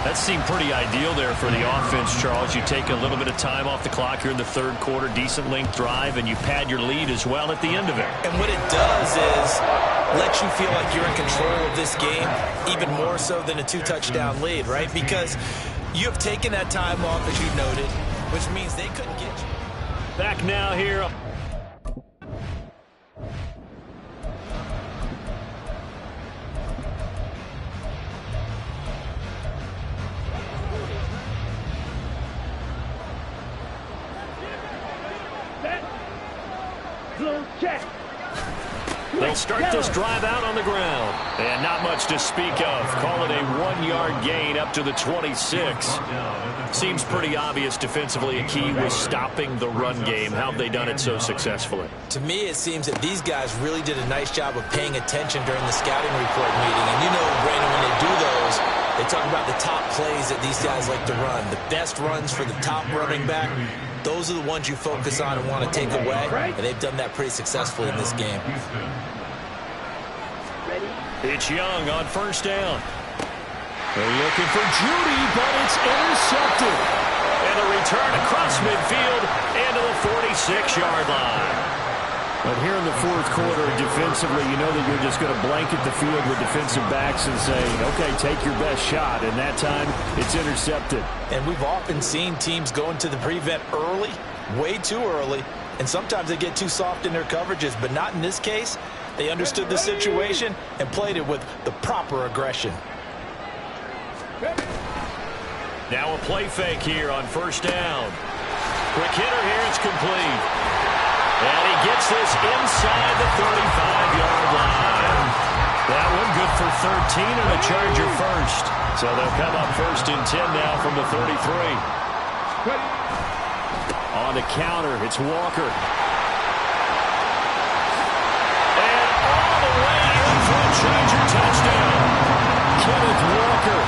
That seemed pretty ideal there for the offense, Charles. You take a little bit of time off the clock here in the 3rd quarter, decent length drive, and you pad your lead as well at the end of it. And what it does is let you feel like you're in control of this game, even more so than a 2-touchdown lead, right? Because you have taken that time off, as you noted, which means they couldn't get you. Back now here. Blue check. They'll start this drive out on the ground. And not much to speak of. Call it a 1-yard gain up to the 26. Seems pretty obvious defensively. A key was stopping the run game. How have they done it so successfully? To me, it seems that these guys really did a nice job of paying attention during the scouting report meeting. And you know, Brandon, when they do those, they talk about the top plays that these guys like to run. The best runs for the top running back. Those are the ones you focus on and want to take away. And they've done that pretty successfully in this game. It's Young on first down. They're looking for Judy, but it's intercepted. And a return across midfield into the 46-yard line. But here in the fourth quarter, defensively, you know that you're just going to blanket the field with defensive backs and say, okay, take your best shot. And that time, it's intercepted. And we've often seen teams go into the prevent early, way too early, and sometimes they get too soft in their coverages, but not in this case. They understood the situation and played it with the proper aggression. Now a play fake here on first down. Quick hitter here, it's complete. And he gets this inside the 35-yard line. That one good for 13 and a Charger first. So they'll come up first and 10 now from the 33. On the counter, it's Walker. And all the way in for a Charger touchdown. Kenneth Walker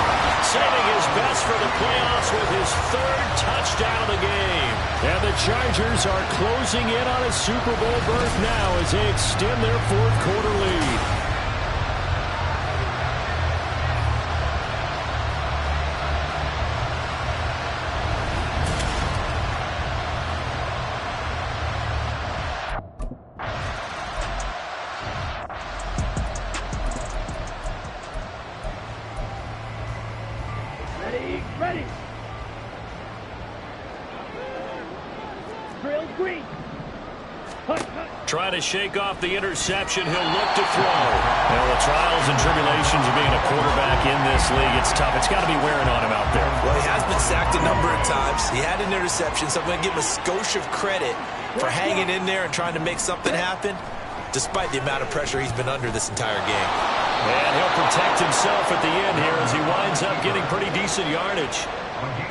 saving his best for the playoffs with his third touchdown of the game. And the Chargers are closing in on a Super Bowl berth now as they extend their fourth quarter lead. Ready. Drill green. Trying to shake off the interception. He'll look to throw. Well, the trials and tribulations of being a quarterback in this league, it's tough. It's got to be wearing on him out there. Well, he has been sacked a number of times. He had an interception, so I'm going to give him a skosh of credit for hanging in there and trying to make something happen, despite the amount of pressure he's been under this entire game. And he'll protect himself at the end here as he winds up getting pretty decent yardage.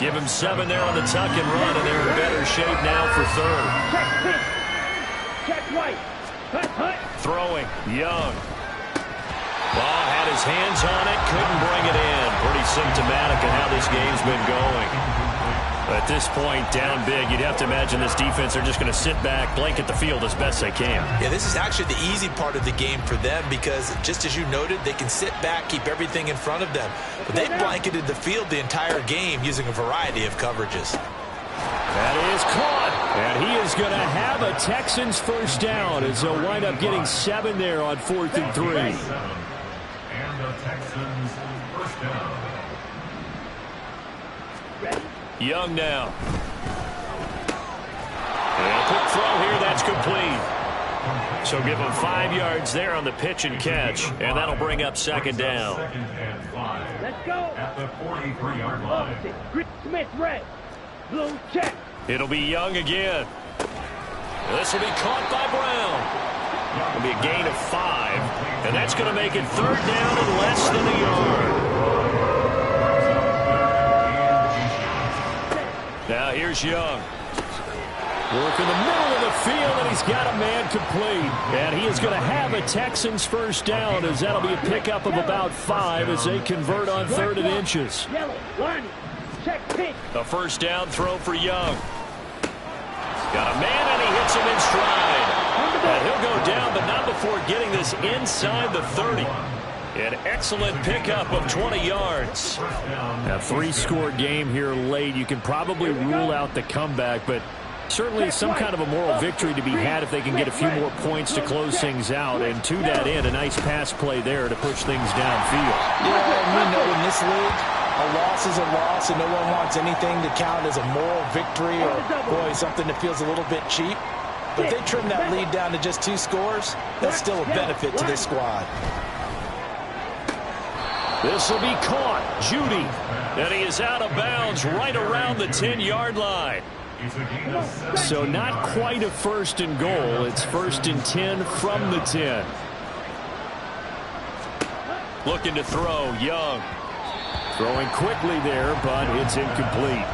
Give him 7 there on the tuck and run, and they're in better shape now for third. Check white. Throwing, Young. Ball had his hands on it, couldn't bring it in. Pretty symptomatic of how this game's been going. At this point, down big, you'd have to imagine this defense are just going to sit back, blanket the field as best they can. Yeah, this is actually the easy part of the game for them because, just as you noted, they can sit back, keep everything in front of them. But they blanketed the field the entire game using a variety of coverages. That is caught. And he is going to have a Texans first down as they'll wind up getting 7 there on 4th and 3. And the Texans first down. Young now. And a quick throw here, that's complete. So give him 5 yards there on the pitch and catch, and that'll bring up second down. Second and 5. Let's go. At the 43-yard line. Smith red. Blue check. It'll be Young again. This will be caught by Brown. It'll be a gain of 5, and that's going to make it third down and less than a yard. Now here's Young. Work in the middle of the field, and he's got a man complete. And he is going to have a Texans first down as that'll be a pickup of about 5 as they convert on 3rd and inches. Yellow, line, check, pink. A first down throw for Young. Got a man, and he hits him in stride. And he'll go down, but not before getting this inside the 30. An excellent pickup of 20 yards. A 3-score game here late. You can probably rule out the comeback, but certainly some kind of a moral victory to be had if they can get a few more points to close things out. And to that end, a nice pass play there to push things downfield. Yeah, and we know in this league, a loss is a loss, and no one wants anything to count as a moral victory or, boy, something that feels a little bit cheap. But if they trim that lead down to just 2 scores, that's still a benefit to this squad. This will be caught. Judy. And he is out of bounds right around the 10-yard line. It's a gain of 17 So not yards. quite a 1st and goal. It's 1st and 10 from the 10. Looking to throw, Young. Throwing quickly there, but it's incomplete.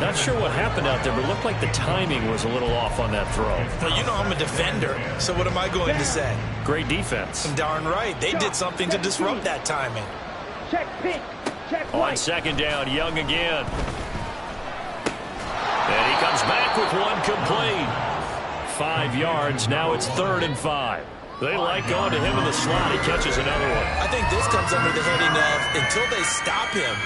Not sure what happened out there, but it looked like the timing was a little off on that throw. Well, you know I'm a defender, so what am I going to say? Great defense. Darn right. They did something to disrupt that timing. Check pink. Check On white. 2nd down, Young again. And he comes back with one complete. 5 yards. Now it's 3rd and 5. They like going to him in the slot. He catches another one. I think this comes under the heading of until they stop him,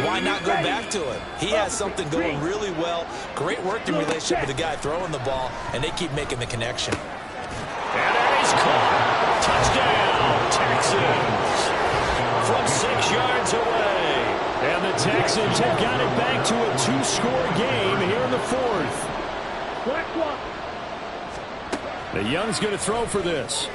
why not go back to him? He has something going really well. Great working relationship with the guy throwing the ball, and they keep making the connection. And there he's caught. Touchdown, Texans. From 6 yards away. And the Texans have got it back to a 2-score game here in the 4th. Black one. The Young's going to throw for this.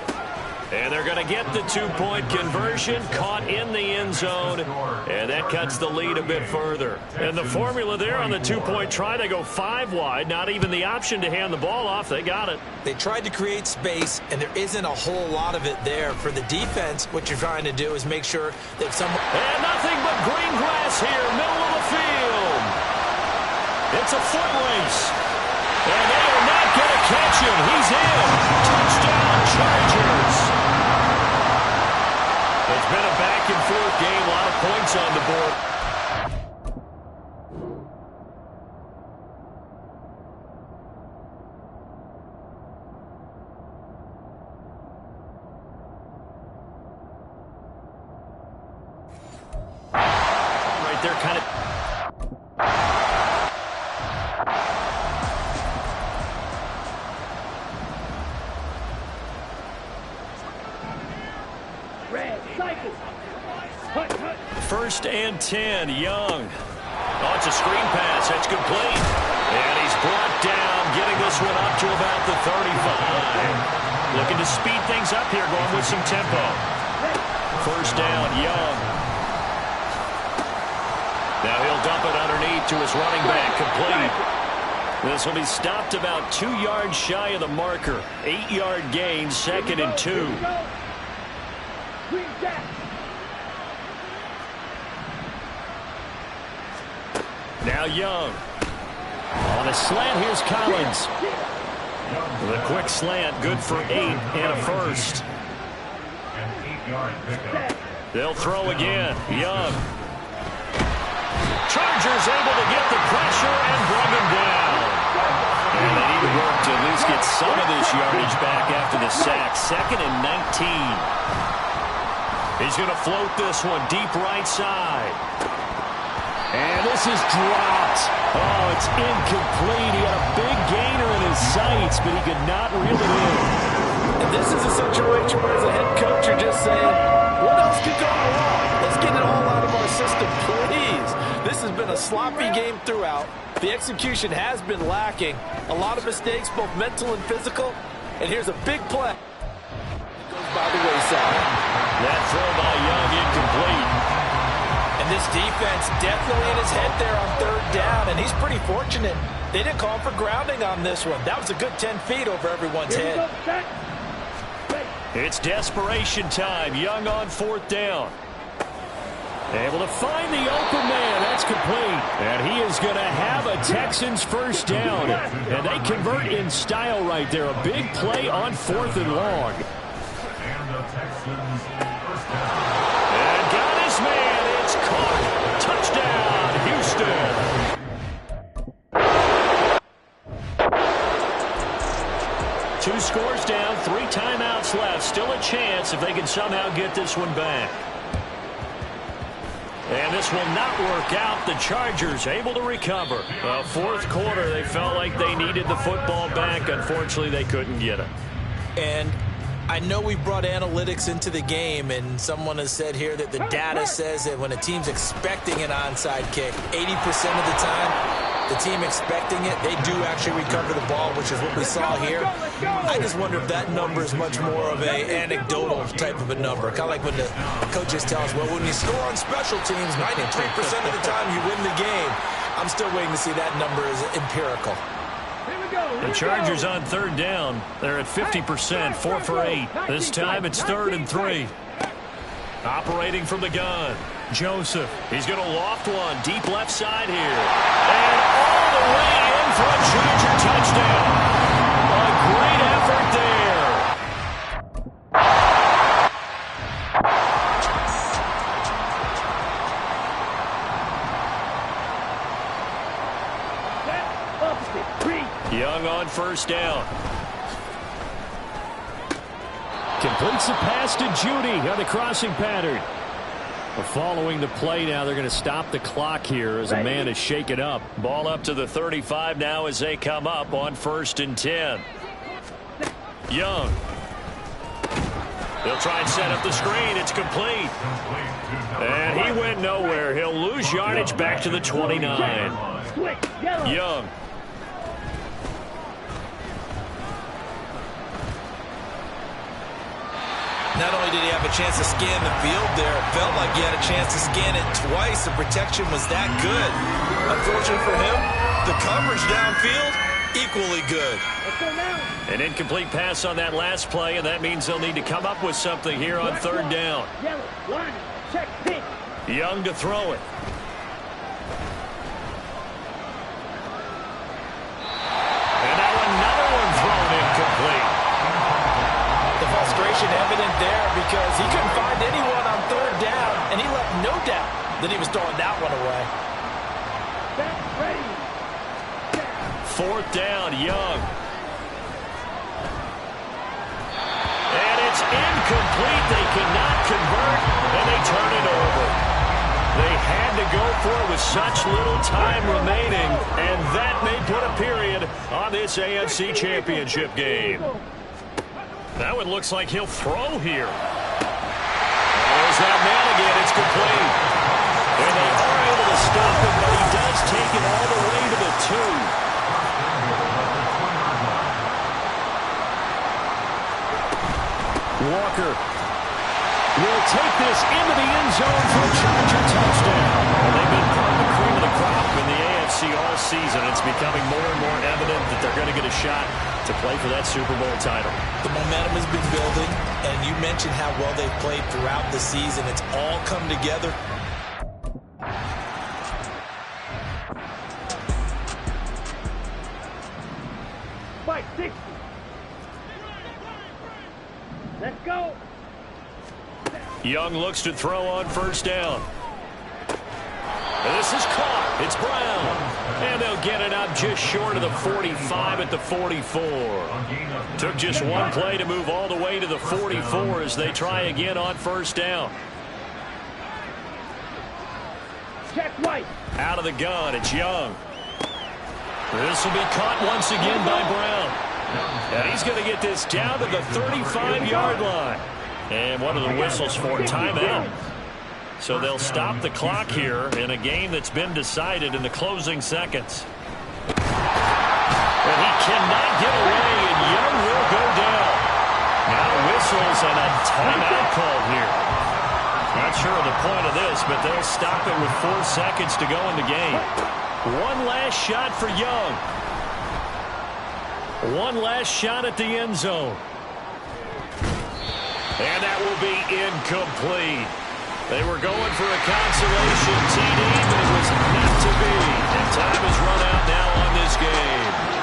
And they're going to get the 2-point conversion, caught in the end zone, and that cuts the lead a bit further. And the formula there on the 2-point try, they go 5 wide, not even the option to hand the ball off. They got it. They tried to create space, and there isn't a whole lot of it there. For the defense, what you're trying to do is make sure that someone... And nothing but green grass here, middle of the field. It's a foot race. And they are not going to catch him. He's in. Touchdown, Chargers. It's been a back-and-forth game. A lot of points on the board. Right there, kind of... Red. Cycle. Hut, hut. 1st and 10, Young. Oh, it's a screen pass. That's complete. And he's brought down, getting this one up to about the 35. Looking to speed things up here, going with some tempo. 1st down, Young. Now he'll dump it underneath to his running back, complete. This will be stopped about 2 yards shy of the marker. 8-yard gain, 2nd and 2. Green jack. Now Young. On a slant, here's Collins. The quick slant, good for 8 and a first. An 8-yard pickup. They'll throw again. Young. Chargers able to get the pressure and bring him down. And they need to work to at least get some of this yardage back after the sack. 2nd and 19. He's going to float this one deep right side. And this is dropped. Oh, it's incomplete. He had a big gainer in his sights, but he could not reel it in. And this is a situation where as a head coach, you're just saying, what else could go wrong? Let's get it all out of our system, please. This has been a sloppy game throughout. The execution has been lacking. A lot of mistakes, both mental and physical. And here's a big play. Goes by the wayside. That throw by Young incomplete. And this defense definitely in his head there on 3rd down. And he's pretty fortunate. They didn't call for grounding on this one. That was a good 10 feet over everyone's Here we head. go. Set. It's desperation time. Young on 4th down. Able to find the open man. That's complete. And he is going to have a Texans 1st down. And they convert in style right there. A big play on 4th and long. And the Texans' 1st down. And got his man. It's caught. Touchdown, Houston. Two scores down, 3 timeouts left. Still a chance if they can somehow get this one back. And this will not work out. The Chargers able to recover. 4th quarter, they felt like they needed the football back. Unfortunately, they couldn't get it. And I know we brought analytics into the game, and someone has said here that the data says that when a team's expecting an onside kick, 80% of the time, the team expecting it, they do actually recover the ball, which is what we saw here. I just wonder if that number is much more of a anecdotal type of a number. Kind of like when the coaches tell us, well, when you score on special teams, 93% of the time you win the game. I'm still waiting to see that number as empirical. Here we go. The Chargers on third down. They're at 50%, 4 for 8. This time it's 3rd and 3. Operating from the gun. Joseph. He's going to loft one. Deep left side here. And all the way in for a Charger touchdown. A great effort there. Young on first down. Completes the pass to Judy on the crossing pattern. Following the play now, they're going to stop the clock here as a man is shaken up. Ball up to the 35 now as they come up on 1st and 10. Young. They'll try and set up the screen. It's complete. And he went nowhere. He'll lose yardage back to the 29. Young. Not only did he have a chance to scan the field there, it felt like he had a chance to scan it twice. The protection was that good. Unfortunate for him, the coverage downfield, equally good. An incomplete pass on that last play, and that means they'll need to come up with something here on 3rd down. Young to throw it. And now another one thrown incomplete. The frustration evident there because he couldn't find anyone on 3rd down, and he left no doubt that he was throwing that one away. 4th down, Young. And it's incomplete. They cannot convert, and they turn it over. They had to go for it with such little time remaining, and that may put a period on this AFC Championship game. That one looks like he'll throw here. There's that man again. It's complete. And they are able to stop him, but he does take it all the way to the 2. Walker will take this into the end zone for a Charger touchdown. Well, they've been part of the cream of the crop in the AFC all season. It's becoming more and more evident that they're going to get a shot to play for that Super Bowl title. The momentum has been building, and you mentioned how well they've played throughout the season. It's all come together. Fight 60. Let's go. Young looks to throw on 1st down. And this is caught. It's Brown. And they'll get it up just short of the 45 at the 44. Took just one play to move all the way to the 44 as they try again on 1st down. Check White. Out of the gun, it's Young. This will be caught once again by Brown. And he's going to get this down to the 35-yard line. And one of the whistles for timeout. So they'll stop the clock here in a game that's been decided in the closing seconds. And he cannot get away, and Young will go down. Now whistles and a timeout call here. Not sure of the point of this, but they'll stop it with 4 seconds to go in the game. One last shot for Young. One last shot at the end zone. And that will be incomplete. They were going for a consolation TD, but it was not to be. And time has run out now on this game.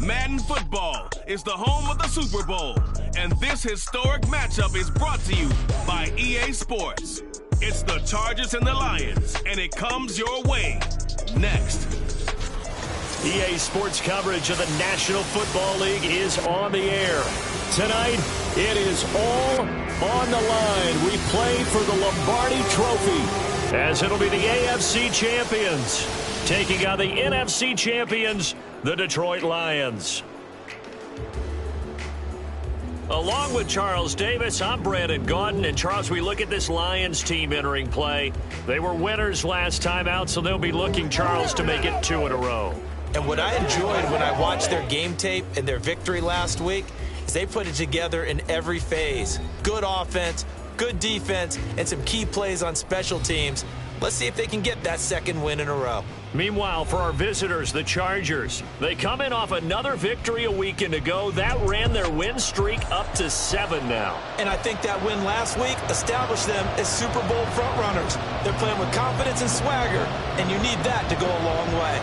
Madden football is the home of the Super Bowl, and this historic matchup is brought to you by EA Sports. It's the Chargers and the Lions, and it comes your way next. EA Sports coverage of the National Football League is on the air. Tonight, it is all on the line. We play for the Lombardi Trophy, as it'll be the AFC champions taking on the NFC champions, the Detroit Lions. Along with Charles Davis, I'm Brandon Gaudin. And Charles, we look at this Lions team entering play. They were winners last time out, so they'll be looking, Charles, to make it 2 in a row. And what I enjoyed when I watched their game tape and their victory last week is they put it together in every phase. Good offense, good defense, and some key plays on special teams. Let's see if they can get that second win in a row. Meanwhile, for our visitors, the Chargers, they come in off another victory a weekend ago. That ran their win streak up to 7 now. And I think that win last week established them as Super Bowl frontrunners. They're playing with confidence and swagger, and you need that to go a long way.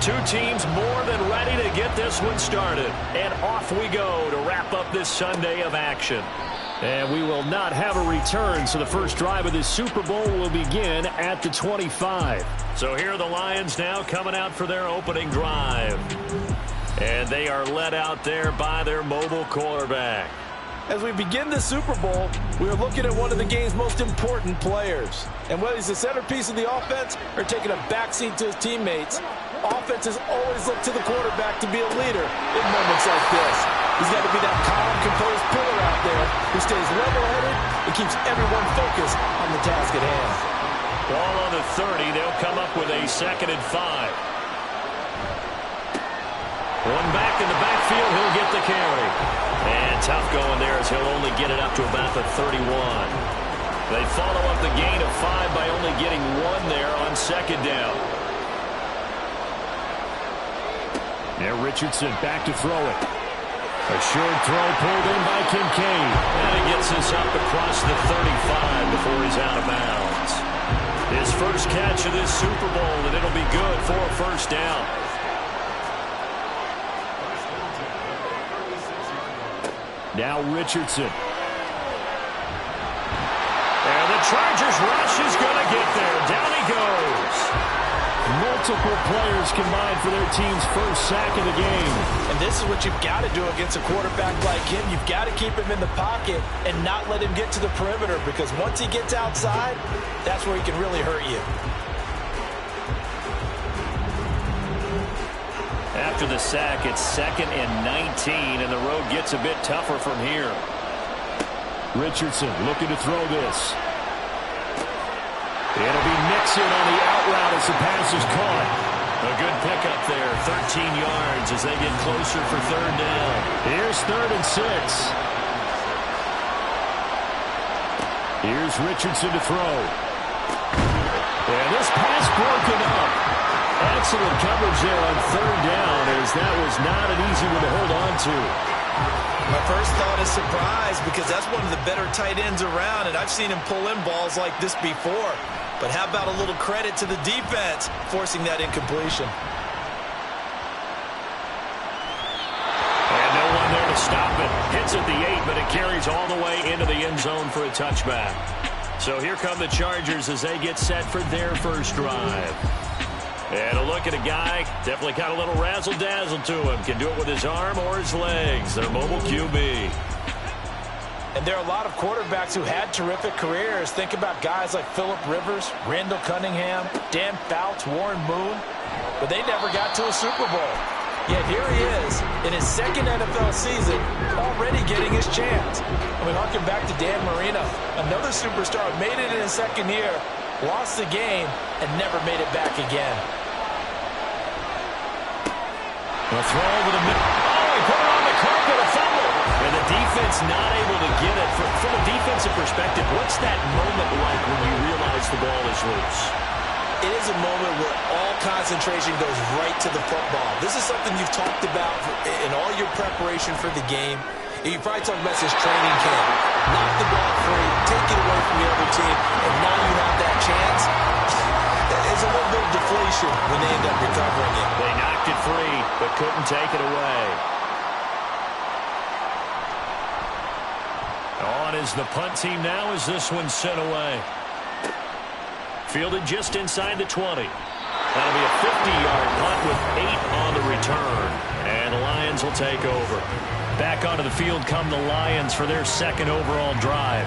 2 teams more than ready to get this one started. And off we go to wrap up this Sunday of action. And we will not have a return, so the first drive of this Super Bowl will begin at the 25. So here are the Lions now coming out for their opening drive. And they are led out there by their mobile quarterback. As we begin the Super Bowl, we are looking at one of the game's most important players. And whether he's the centerpiece of the offense or taking a backseat to his teammates, offenses always look to the quarterback to be a leader in moments like this. He's got to be that calm, composed pillar out there who stays level-headed and keeps everyone focused on the task at hand. Ball on the 30. They'll come up with a 2nd and 5. One back in the backfield. He'll get the carry. And tough going there as he'll only get it up to about the 31. They follow up the gain of 5 by only getting 1 there on 2nd down. Now Richardson back to throw it. A short throw pulled in by Kincaid. And it gets us up across the 35 before he's out of bounds. His first catch of this Super Bowl, and it'll be good for a first down. Now Richardson. And the Chargers rush is going to get there. Down he goes. Multiple players combined for their team's first sack of the game. And this is what you've got to do against a quarterback like him. You've got to keep him in the pocket and not let him get to the perimeter, because once he gets outside, that's where he can really hurt you. After the sack, it's 2nd and 19, and the road gets a bit tougher from here. Richardson looking to throw this. It'll be Mixon on the out route as the pass is caught. A good pickup there, 13 yards as they get closer for 3rd down. Here's 3rd and 6. Here's Richardson to throw. And this pass broken up. Excellent coverage there on 3rd down, as that was not an easy one to hold on to. My first thought is surprise, because that's one of the better tight ends around, and I've seen him pull in balls like this before. But how about a little credit to the defense forcing that incompletion? And no one there to stop it. Hits at the 8, but it carries all the way into the end zone for a touchback. So here come the Chargers as they get set for their first drive. And a look at a guy, definitely got a little razzle-dazzle to him. Can do it with his arm or his legs. Their mobile QB. And there are a lot of quarterbacks who had terrific careers. Think about guys like Phillip Rivers, Randall Cunningham, Dan Fouts, Warren Moon. But they never got to a Super Bowl. Yet here he is in his 2nd NFL season, already getting his chance. And we harken back to Dan Marino, another superstar, made it in his 2nd year, lost the game, and never made it back again. A throw over the middle. Oh, he put it on the carpet, a fumble. And the defense not able to get it. From a defensive perspective, what's that moment like when you realize the ball is loose? it is a moment where all concentration goes right to the football. This is something you've talked about in all your preparation for the game. You probably talked about this training camp. Knock the ball free, take it away from the other team, and now you have that chance. There's a little bit of deflation when they end up recovering it. They knocked it free, but couldn't take it away. On is the punt team now as this one's sent away. Fielded just inside the 20. That'll be a 50-yard punt with 8 on the return. And the Lions will take over. Back onto the field come the Lions for their second overall drive.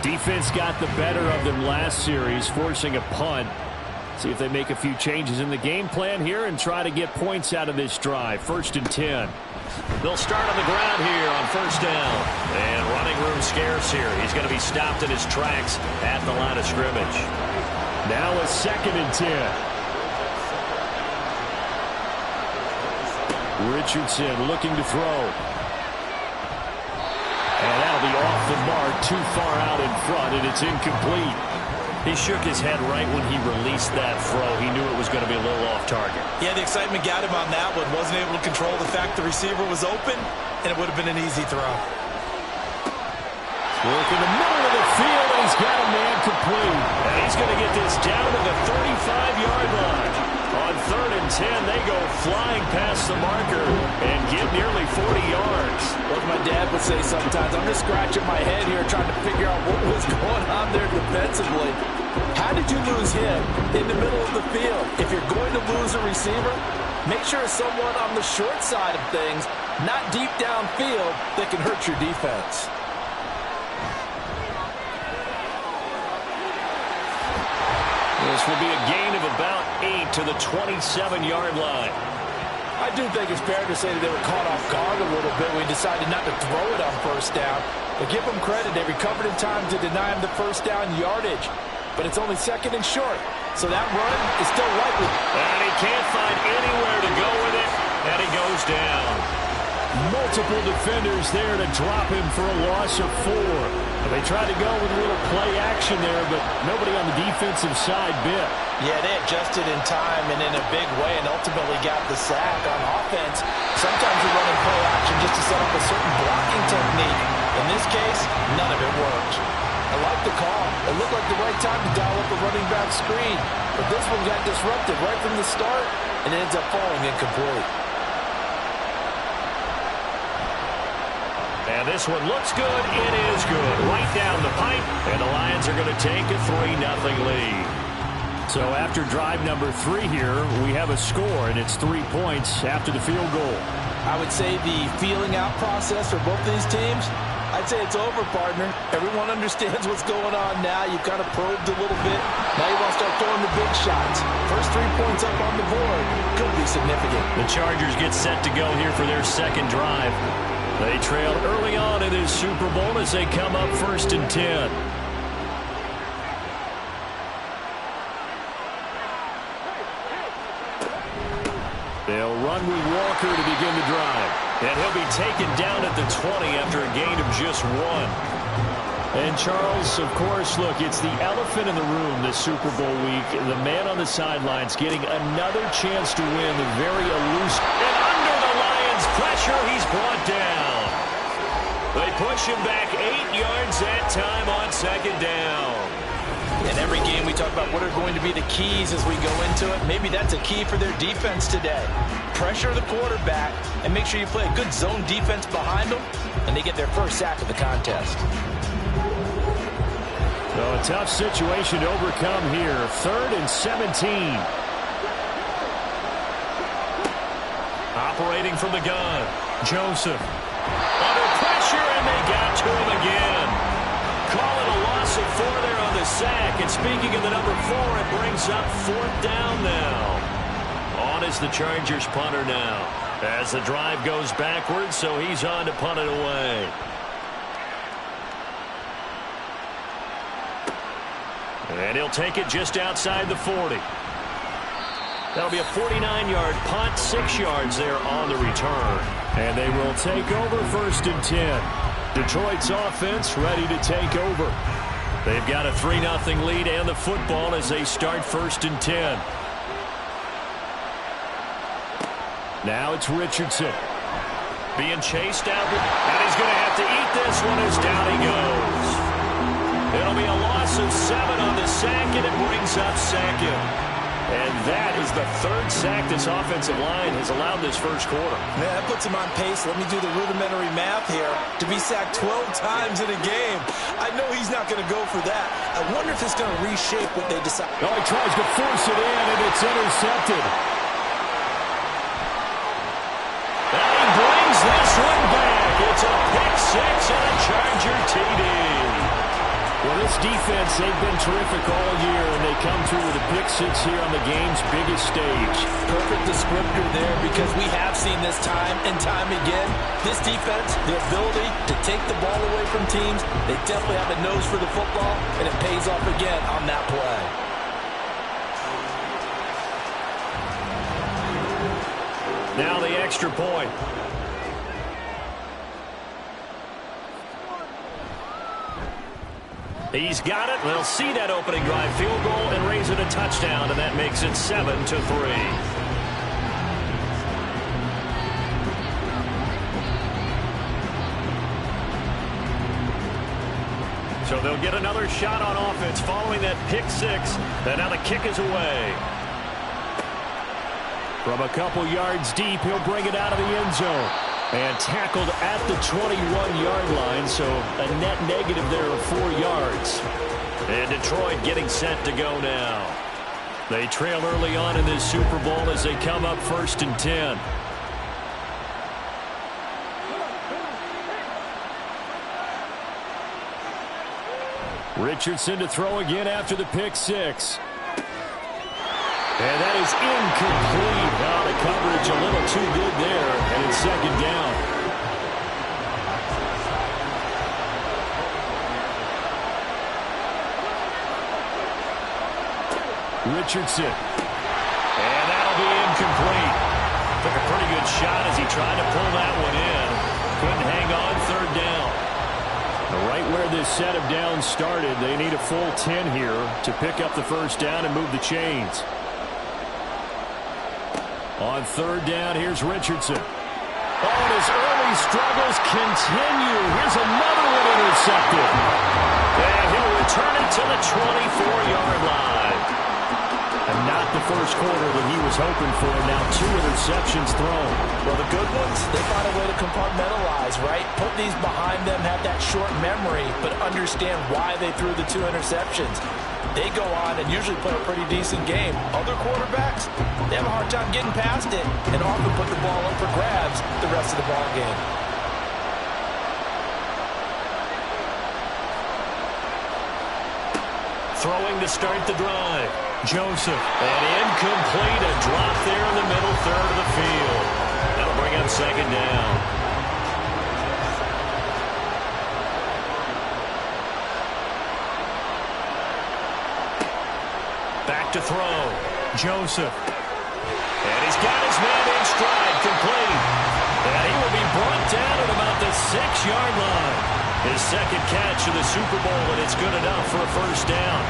Defense got the better of them last series, forcing a punt. See if they make a few changes in the game plan here and try to get points out of this drive. 1st and 10. They'll start on the ground here on 1st down. And running room scarce here. He's going to be stopped in his tracks at the line of scrimmage. Now a 2nd and 10. Richardson looking to throw. And that'll be off the mark, too far out in front, and it's incomplete. He shook his head right when he released that throw. He knew it was going to be a little off target. Yeah, the excitement got him on that one. Wasn't able to control the fact the receiver was open, and it would have been an easy throw. Work in the middle of the field, and he's got a man complete. And he's going to get this down to the 35-yard line. On 3rd and 10, they go flying past the marker and get nearly 40 yards. Like my dad would say sometimes, I'm just scratching my head here trying to figure out what was going on there defensively. How did you lose him in the middle of the field? If you're going to lose a receiver, make sure it's someone on the short side of things, not deep downfield, that can hurt your defense. This will be a gain of about 8 to the 27-yard line. I do think it's fair to say that they were caught off guard a little bit. We decided not to throw it on 1st down. But give them credit. They recovered in time to deny him the 1st down yardage. But it's only 2nd and short. So that run is still likely. And he can't find anywhere to go with it. And he goes down. Multiple defenders there to drop him for a loss of 4. They tried to go with a little play action there, but nobody on the defensive side bit. Yeah, they adjusted in time and in a big way and ultimately got the sack on offense. Sometimes you're running play action just to set up a certain blocking technique. In this case, none of it worked. I like the call. It looked like the right time to dial up a running back screen. But this one got disrupted right from the start and it ends up falling incomplete. And this one looks good. It is good. Right down the pipe. And the Lions are going to take a 3-0 lead. So after drive number 3 here, we have a score, and it's 3 points after the field goal. I would say the feeling out process for both these teams, I'd say it's over, partner. Everyone understands what's going on now. You've kind of probed a little bit. Now you want to start throwing the big shots. First 3 points up on the board could be significant. The Chargers get set to go here for their second drive. They trailed early on in this Super Bowl as they come up 1st and 10. They'll run with Walker to begin the drive. And he'll be taken down at the 20 after a gain of just 1. And Charles, of course, look, it's the elephant in the room this Super Bowl week. The man on the sidelines getting another chance to win the very elusive. And under the Lions' pressure, he's brought down. They push him back 8 yards that time on 2nd down. In every game we talk about what are going to be the keys as we go into it. Maybe that's a key for their defense today. Pressure the quarterback and make sure you play a good zone defense behind them, and they get their first sack of the contest. So a tough situation to overcome here. 3rd and 17. Operating from the gun, Joseph. Under pressure, and they got to him again. Call it a loss of 4 there on the sack. And speaking of the number 4, it brings up 4th down now. On is the Chargers punter now. As the drive goes backwards, so he's on to punt it away. And he'll take it just outside the 40. That'll be a 49-yard punt, 6 yards there on the return. And they will take over 1st and 10. Detroit's offense ready to take over. They've got a 3-0 lead and the football as they start 1st and 10. Now it's Richardson. Being chased out, and he's going to have to eat this one as down he goes. It'll be a loss of 7 on the sack, and it brings up 2nd. And that is the 3rd sack this offensive line has allowed this first quarter. Man, that puts him on pace. Let me do the rudimentary math here. To be sacked 12 times in a game. I know he's not going to go for that. I wonder if it's going to reshape what they decide. Oh, he tries to force it in, and it's intercepted. And he brings this one back. It's a pick 6 and a Charger TD. Well, this defense, they've been terrific all year, and they come through with a pick 6 here on the game's biggest stage. Perfect descriptor there, because we have seen this time and time again. This defense, the ability to take the ball away from teams, they definitely have a nose for the football, and it pays off again on that play. Now the extra point. He's got it. They'll see that opening drive field goal and raise it a touchdown, and that makes it 7-3. So they'll get another shot on offense following that pick 6, and now the kick is away. From a couple yards deep, he'll bring it out of the end zone. And tackled at the 21-yard line, so a net negative there of 4 yards. And Detroit getting set to go now. They trail early on in this Super Bowl as they come up 1st and 10. Richardson to throw again after the pick 6. And that is incomplete. Now the coverage a little too good there, and it's 2nd down. Richardson. And that'll be incomplete. Took a pretty good shot as he tried to pull that one in. Couldn't hang on 3rd down. Right where this set of downs started, they need a full 10 here to pick up the 1st down and move the chains. On 3rd down, here's Richardson. Oh, and his early struggles continue. Here's another one intercepted. And he'll return it to the 24-yard line. And not the first quarter that he was hoping for. Now 2 interceptions thrown. Well, the good ones, they find a way to compartmentalize, right? Put these behind them, have that short memory, but understand why they threw the 2 interceptions. They go on and usually play a pretty decent game. Other quarterbacks, they have a hard time getting past it and often put the ball up for grabs the rest of the ball game. Throwing to start the drive. Joseph. And incomplete. A drop there in the middle 3rd of the field. That'll bring up 2nd down. Back to throw. Joseph. And he's got his man in stride, complete. And he will be brought down at about the 6-yard line. His 2nd catch of the Super Bowl, and it's good enough for a 1st down.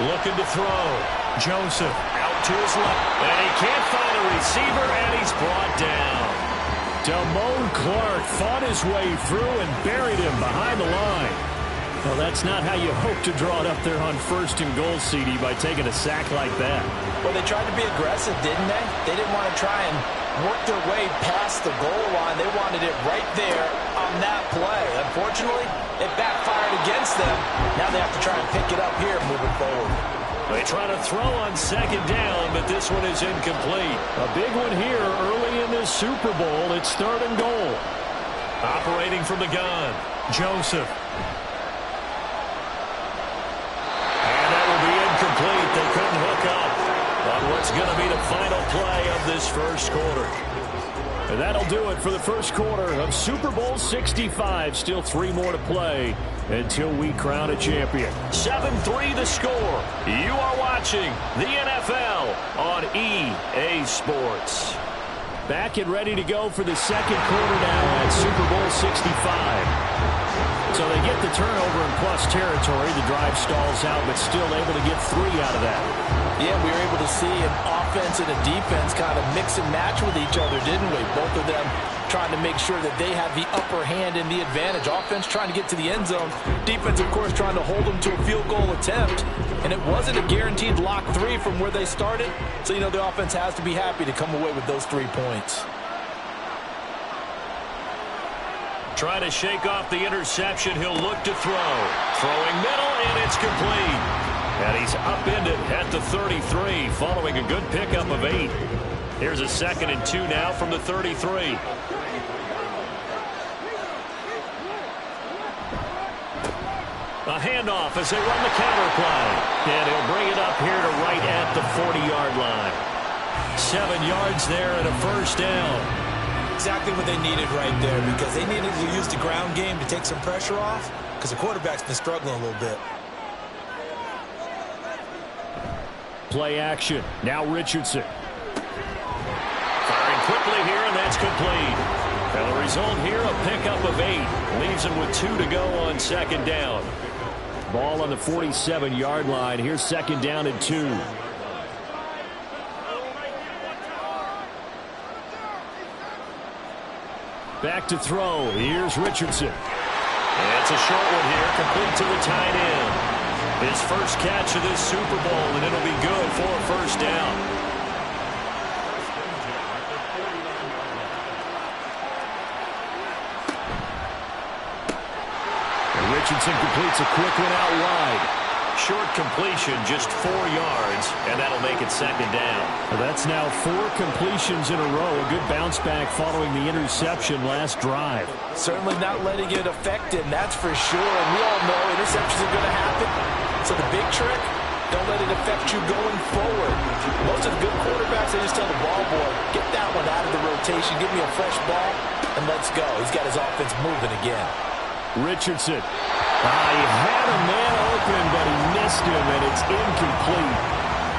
Looking to throw. Joseph out to his left. And he can't find a receiver, and he's brought down. Damone Clark fought his way through and buried him behind the line. Well, that's not how you hope to draw it up there on 1st and goal, CD, by taking a sack like that. Well, they tried to be aggressive, didn't they? They didn't want to try and work their way past the goal line. They wanted it right there on that play. Unfortunately, it backfired against them. Now they have to try and pick it up here moving forward. They try to throw on 2nd down, but this one is incomplete. A big one here early in this Super Bowl. It's 3rd and goal. Operating from the gun, Joseph. And that will be incomplete. They couldn't hook up on what's going to be the final play of this first quarter. And that'll do it for the first quarter of Super Bowl 65. Still 3 more to play until we crown a champion. 7-3 the score. You are watching the NFL on EA Sports. Back and ready to go for the second quarter now at Super Bowl 65. So they get the turnover in plus territory. The drive stalls out, but still able to get 3 out of that. Yeah, we were able to see an offense and a defense kind of mix and match with each other, didn't we? Both of them trying to make sure that they have the upper hand and the advantage. Offense trying to get to the end zone. Defense, of course, trying to hold them to a field goal attempt. And it wasn't a guaranteed lock 3 from where they started. So, you know, the offense has to be happy to come away with those 3 points. Trying to shake off the interception. He'll look to throw. Throwing middle, and it's complete. And he's upended at the 33, following a good pickup of 8. Here's a 2nd and 2 now from the 33. A handoff as they run the counter play. And he'll bring it up here to right at the 40-yard line. 7 yards there and a first down. Exactly what they needed right there, because they needed to use the ground game to take some pressure off, because the quarterback's been struggling a little bit. Play action. Now Richardson. Firing quickly here, and that's complete. And the result here, a pickup of 8. Leaves him with 2 to go on 2nd down. Ball on the 47-yard line. Here's 2nd down and 2. Back to throw. Here's Richardson. And it's a short one here, complete to the tight end. His first catch of this Super Bowl, and it'll be good for a first down. And Richardson completes a quick one out wide. Short completion, just 4 yards, and that'll make it 2nd down. Well, that's now 4 completions in a row. A good bounce back following the interception last drive. Certainly not letting it affect him, that's for sure. And we all know interceptions are going to happen. So the big trick, don't let it affect you going forward. Most of the good quarterbacks, they just tell the ball boy, get that one out of the rotation, give me a fresh ball, and let's go. He's got his offense moving again. Richardson. He had a man open, but he missed him, and it's incomplete.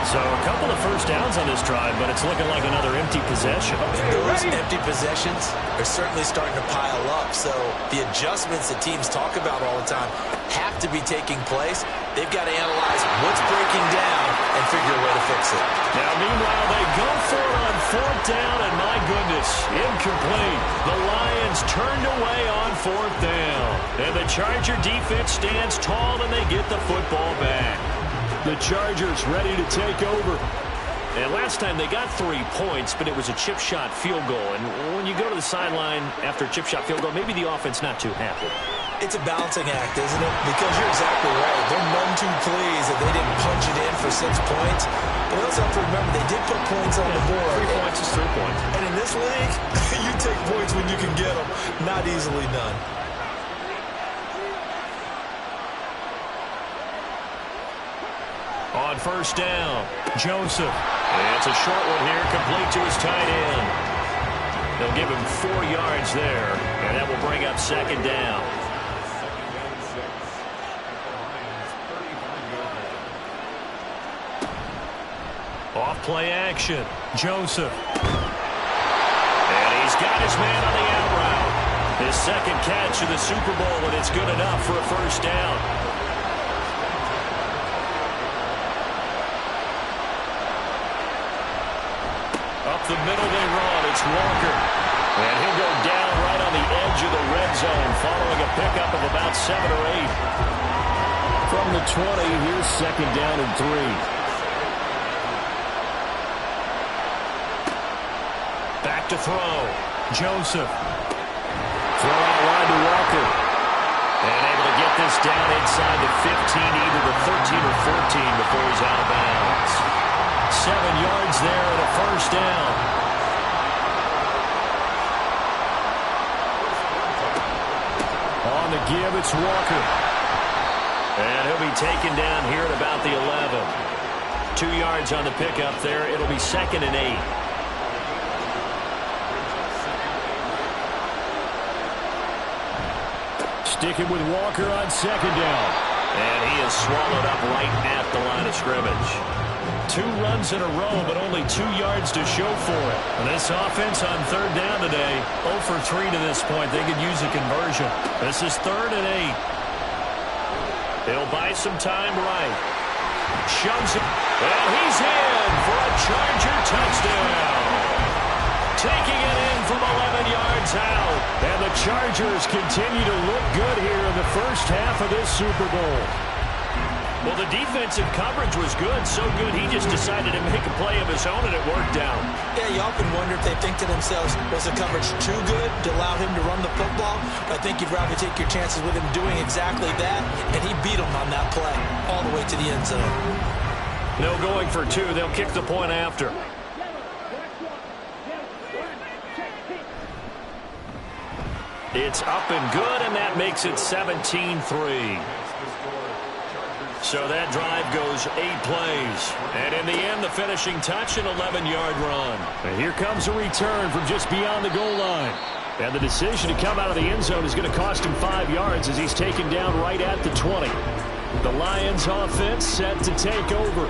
So a couple of first downs on this drive, but it's looking like another empty possession. Those empty possessions are certainly starting to pile up. So the adjustments that teams talk about all the time have to be taking place. They've got to analyze what's breaking down and figure a way to fix it. Now, meanwhile, they go for it on 4th down, and my goodness, incomplete. The Lions turned away on 4th down. And the Charger defense stands tall, and they get the football back. The Chargers ready to take over. And last time they got 3 points, but it was a chip shot field goal. And when you go to the sideline after a chip shot field goal, maybe the offense not too happy. It's a balancing act, isn't it? Because you're exactly right. They're none too pleased that they didn't punch it in for 6 points. But we also have to remember they did put points on the board. 3 points is 3 points. And in this league, you take points when you can get them. Not easily done. On 1st down, Joseph. And it's a short one here, complete to his tight end. They'll give him 4 yards there, and that will bring up 2nd down. Off play action, Joseph. And he's got his man on the out route. His 2nd catch of the Super Bowl, and it's good enough for a first down. Up the middle they run. It's Walker. And he'll go down right on the edge of the red zone following a pickup of about 7 or 8. From the 20, here's 2nd down and 3. Back to throw. Joseph. Throw out wide to Walker. And able to get this down inside the 15, either the 13 or 14 before he's out of bounds. 7 yards there and a first down. On the give, it's Walker. And he'll be taken down here at about the 11. 2 yards on the pickup there. It'll be 2nd and 8. Sticking with Walker on 2nd down. And he is swallowed up right at the line of scrimmage. 2 runs in a row, but only 2 yards to show for it. And this offense on 3rd down today, 0 for 3 to this point. They could use a conversion. This is 3rd and 8. They'll buy some time right. Shoves it. And he's in for a Charger touchdown. Taking it in from 11 yards out. And the Chargers continue to look good here in the first half of this Super Bowl. Well, the defensive coverage was good, so good he just decided to make a play of his own, and it worked out. Yeah, you often wonder if they think to themselves, was the coverage too good to allow him to run the football? I think you'd rather take your chances with him doing exactly that, and he beat him on that play all the way to the end zone. No going for 2. They'll kick the point after. It's up and good, and that makes it 17-3. So that drive goes 8 plays. And in the end, the finishing touch, an 11-yard run. And here comes a return from just beyond the goal line. And the decision to come out of the end zone is going to cost him 5 yards as he's taken down right at the 20. The Lions offense set to take over.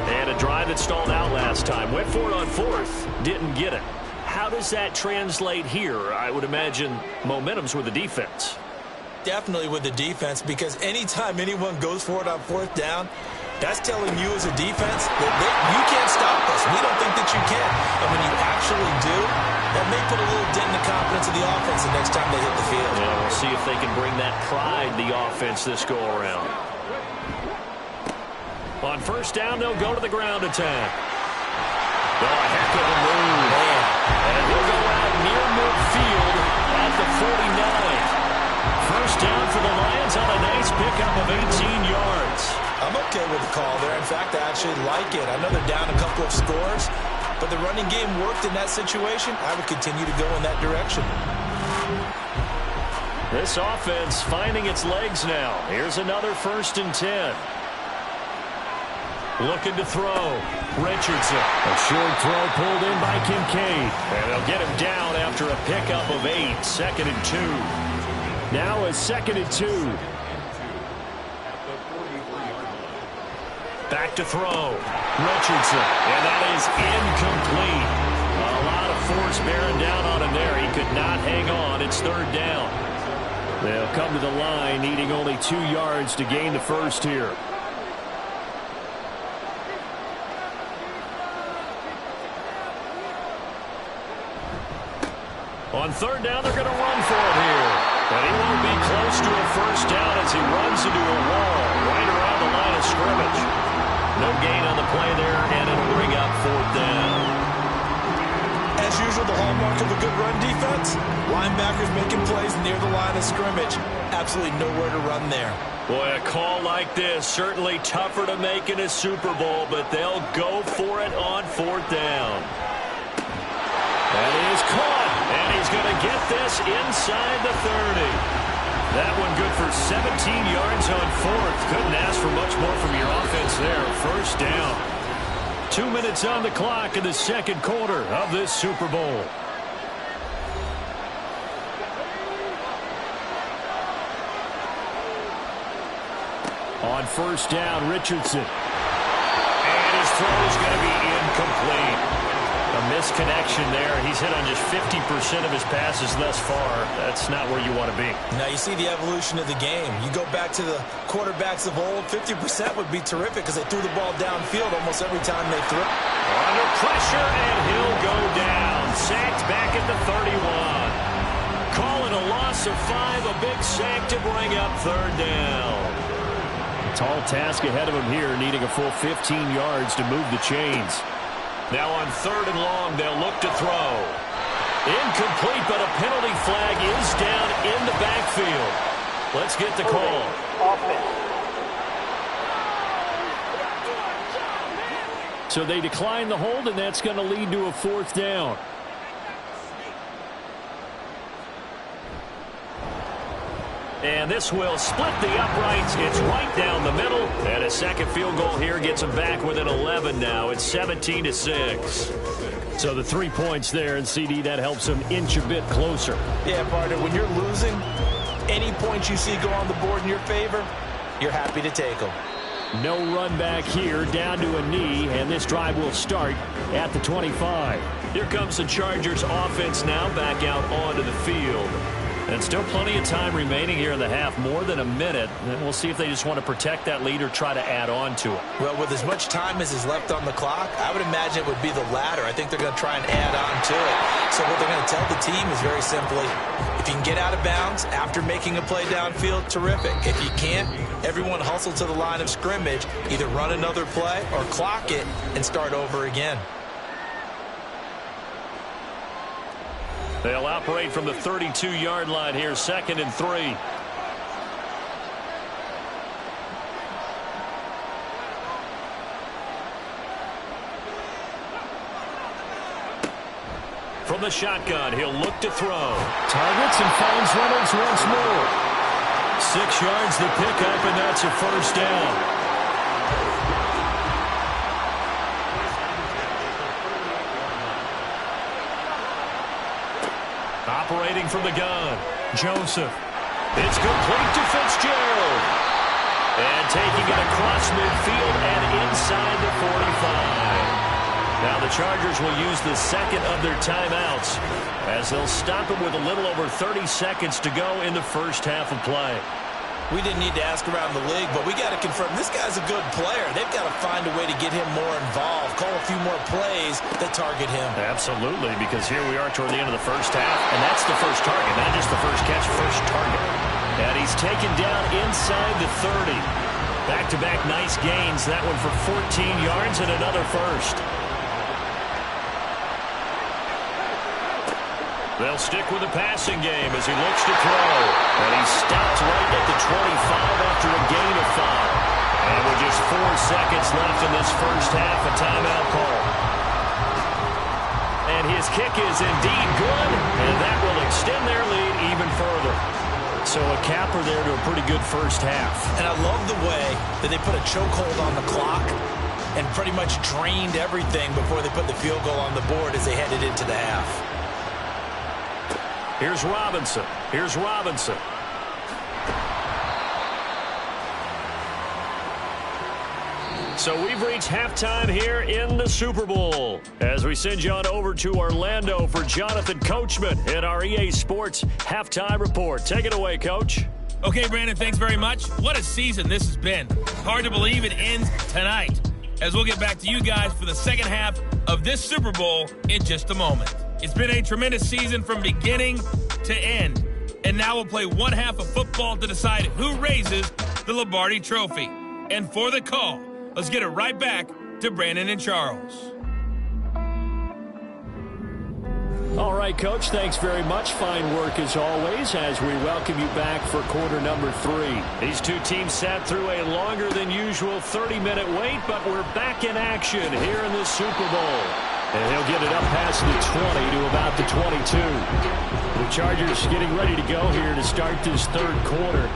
And a drive that stalled out last time. Went for it on 4th. Didn't get it. How does that translate here? I would imagine momentum's with the defense. Definitely with the defense, because anytime anyone goes for it on 4th down, that's telling you as a defense that you can't stop us. We don't think that you can. And when you actually do, that may put a little dent in the confidence of the offense the next time they hit the field. Yeah, we'll see if they can bring that pride to the offense this go-around. On 1st down, they'll go to the ground attack. Oh, a heck of a move. Man. And he'll go out near midfield at the 49. 1st down for the Lions on a nice pickup of 18 yards. I'm okay with the call there. In fact, I actually like it. I know they're down a couple of scores, but the running game worked in that situation. I would continue to go in that direction. This offense finding its legs now. Here's another 1st and 10. Looking to throw. Richardson. A short throw pulled in by Kincaid. And they'll get him down after a pickup of 8. 2nd and 2. Now a 2nd and 2. Back to throw. Richardson. And that is incomplete. A lot of force bearing down on him there. He could not hang on. It's 3rd down. They'll come to the line needing only 2 yards to gain the first here. On 3rd down, they're going to run for it here. But he won't be close to a 1st down as he runs into a wall right around the line of scrimmage. No gain on the play there, and it'll bring up 4th down. As usual, the hallmark of a good run defense, linebackers making plays near the line of scrimmage. Absolutely nowhere to run there. Boy, a call like this, certainly tougher to make in a Super Bowl, but they'll go for it on 4th down. That is caught, and he's going to get this inside the 30. That one good for 17 yards on 4th. Couldn't ask for much more from your offense there. 1st down. 2 minutes on the clock in the 2nd quarter of this Super Bowl. On 1st down, Richardson. And his throw is going to be incomplete. A misconnection there. He's hit on just 50% of his passes thus far. That's not where you want to be. Now you see the evolution of the game. You go back to the quarterbacks of old, 50% would be terrific because they threw the ball downfield almost every time they threw. Under pressure, and he'll go down. Sacked back at the 31. Calling a loss of 5, a big sack to bring up 3rd down. Tall task ahead of him here, needing a full 15 yards to move the chains. Now on 3rd and long, they'll look to throw. Incomplete, but a penalty flag is down in the backfield. Let's get the call. So they decline the hold, and that's going to lead to a 4th down. And this will split the uprights. It's right down the middle. And a 2nd field goal here gets them back within 11 now. It's 17-6. So the 3 points there, and CD, that helps them inch a bit closer. Yeah, partner, when you're losing, any points you see go on the board in your favor, you're happy to take them. No run back here, down to a knee, and this drive will start at the 25. Here comes the Chargers offense now back out onto the field. And still plenty of time remaining here in the half, more than a minute. And we'll see if they just want to protect that lead or try to add on to it. Well, with as much time as is left on the clock, I would imagine it would be the latter. I think they're going to try and add on to it. So what they're going to tell the team is very simply, if you can get out of bounds after making a play downfield, terrific. If you can't, everyone hustle to the line of scrimmage, either run another play or clock it and start over again. They'll operate from the 32-yard line here, 2nd and 3. From the shotgun, he'll look to throw. Targets and finds Reynolds once more. 6 yards the pickup, and that's a first down. Operating from the gun, Joseph. It's complete to Fitzgerald. And taking it across midfield and inside the 45. Now the Chargers will use the second of their timeouts as they'll stop him with a little over 30 seconds to go in the first half of play. We didn't need to ask around the league, but we got to confirm this guy's a good player. They've got to find a way to get him more involved, call a few more plays that target him. Absolutely, because here we are toward the end of the first half, and that's the first target, not just the first catch, first target. And he's taken down inside the 30. Back-to-back nice gains, that one for 14 yards and another first. They'll stick with the passing game as he looks to throw. And he stopped right at the 25 after a gain of 5. And with just 4 seconds left in this first half, a timeout call. And his kick is indeed good, and that will extend their lead even further. So a capper there to a pretty good first half. And I love the way that they put a chokehold on the clock and pretty much drained everything before they put the field goal on the board as they headed into the half. Here's Robinson. Here's Robinson. So we've reached halftime here in the Super Bowl as we send you on over to Orlando for Jonathan Coachman in our EA Sports Halftime Report. Take it away, Coach. Okay, Brandon, thanks very much. What a season this has been. Hard to believe it ends tonight, as we'll get back to you guys for the second half of this Super Bowl in just a moment. It's been a tremendous season from beginning to end, and now we'll play one half of football to decide who raises the Lombardi Trophy. And for the call, let's get it right back to Brandon and Charles. All right, Coach, thanks very much. Fine work as always as we welcome you back for quarter number 3. These two teams sat through a longer than usual 30-minute wait, but we're back in action here in the Super Bowl. And he'll get it up past the 20 to about the 22. The Chargers getting ready to go here to start this third quarter.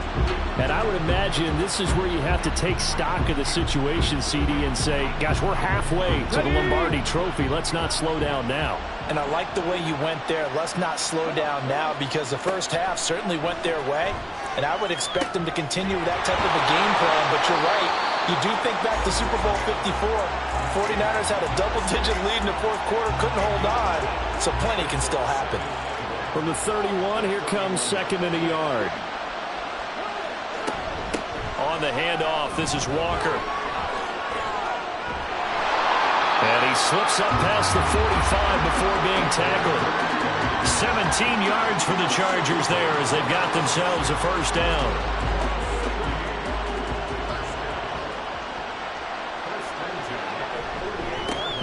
And I would imagine this is where you have to take stock of the situation, CD, and say, gosh, we're halfway to the Lombardi Trophy. Let's not slow down now. And I like the way you went there. Let's not slow down now, because the first half certainly went their way. And I would expect them to continue with that type of a game plan. But you're right. You do think back to Super Bowl 54. 49ers had a double-digit lead in the fourth quarter, couldn't hold on. So plenty can still happen. From the 31, here comes 2nd and a yard. On the handoff, this is Walker. And he slips up past the 45 before being tackled. 17 yards for the Chargers there as they've got themselves a first down.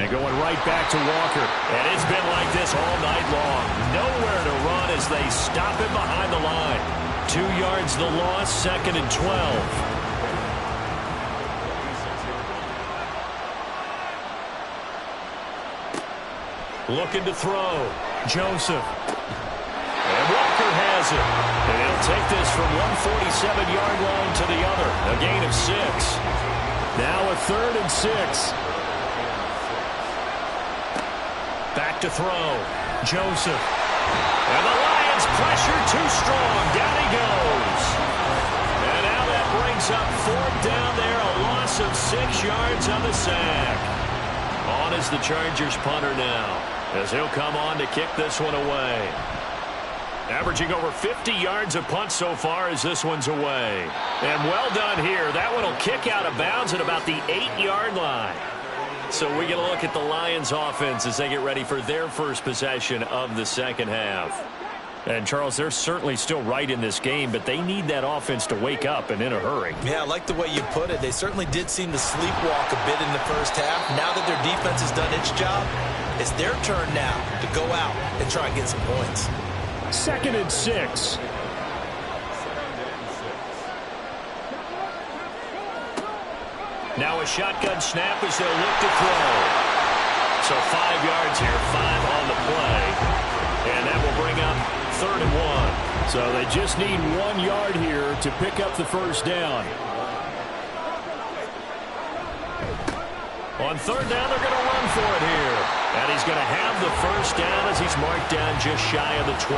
And going right back to Walker. And it's been like this all night long. Nowhere to run as they stop him behind the line. 2 yards the loss, 2nd and 12. Looking to throw. Joseph. And Walker has it. And he'll take this from 147-yard line to the other. A gain of 6. Now a 3rd and 6. Back to throw. Joseph. And the Lions pressure too strong. Down he goes. And now that brings up 4th down there. A loss loss of 6 yards on the sack. On is the Chargers punter now, as he'll come on to kick this one away. Averaging over 50 yards a punt so far as this one's away. And well done here. That one will kick out of bounds at about the 8-yard line. So we get a look at the Lions offense as they get ready for their first possession of the second half. And, Charles, they're certainly still right in this game, but they need that offense to wake up and in a hurry. Yeah, I like the way you put it. They certainly did seem to sleepwalk a bit in the first half. Now that their defense has done its job, it's their turn now to go out and try and get some points. 2nd and 6. Now a shotgun snap as they'll look to throw. So 5 yards here, 5 on the play. And that will bring up 3rd and 1. So they just need 1 yard here to pick up the first down. On 3rd down, they're going to run for it here. And he's going to have the first down as he's marked down just shy of the 20.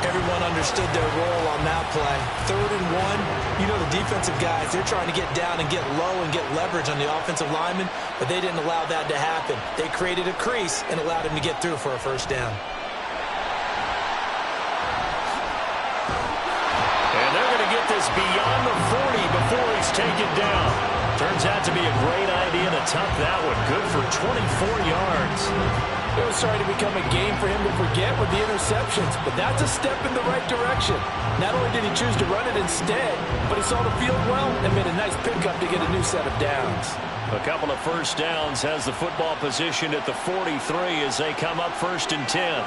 Everyone understood their role on that play. 3rd and 1, you know the defensive guys, they're trying to get down and get low and get leverage on the offensive lineman, but they didn't allow that to happen. They created a crease and allowed him to get through for a first down. And they're going to get this beyond the 40 before he's taken down. Turns out to be a great idea to tuck that one. Good for 24 yards. It was starting to become a game for him to forget with the interceptions, but that's a step in the right direction. Not only did he choose to run it instead, but he saw the field well and made a nice pickup to get a new set of downs. A couple of first downs, has the football positioned at the 43 as they come up 1st and 10.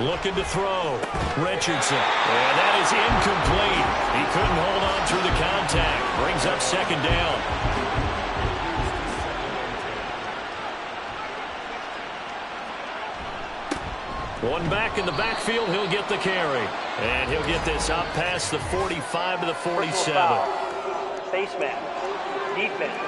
Looking to throw. Richardson. And that is incomplete. He couldn't hold on through the contact. Brings up 2nd down. One back in the backfield, he'll get the carry. And he'll get this up past the 45 to the 47. Face mask. Defense.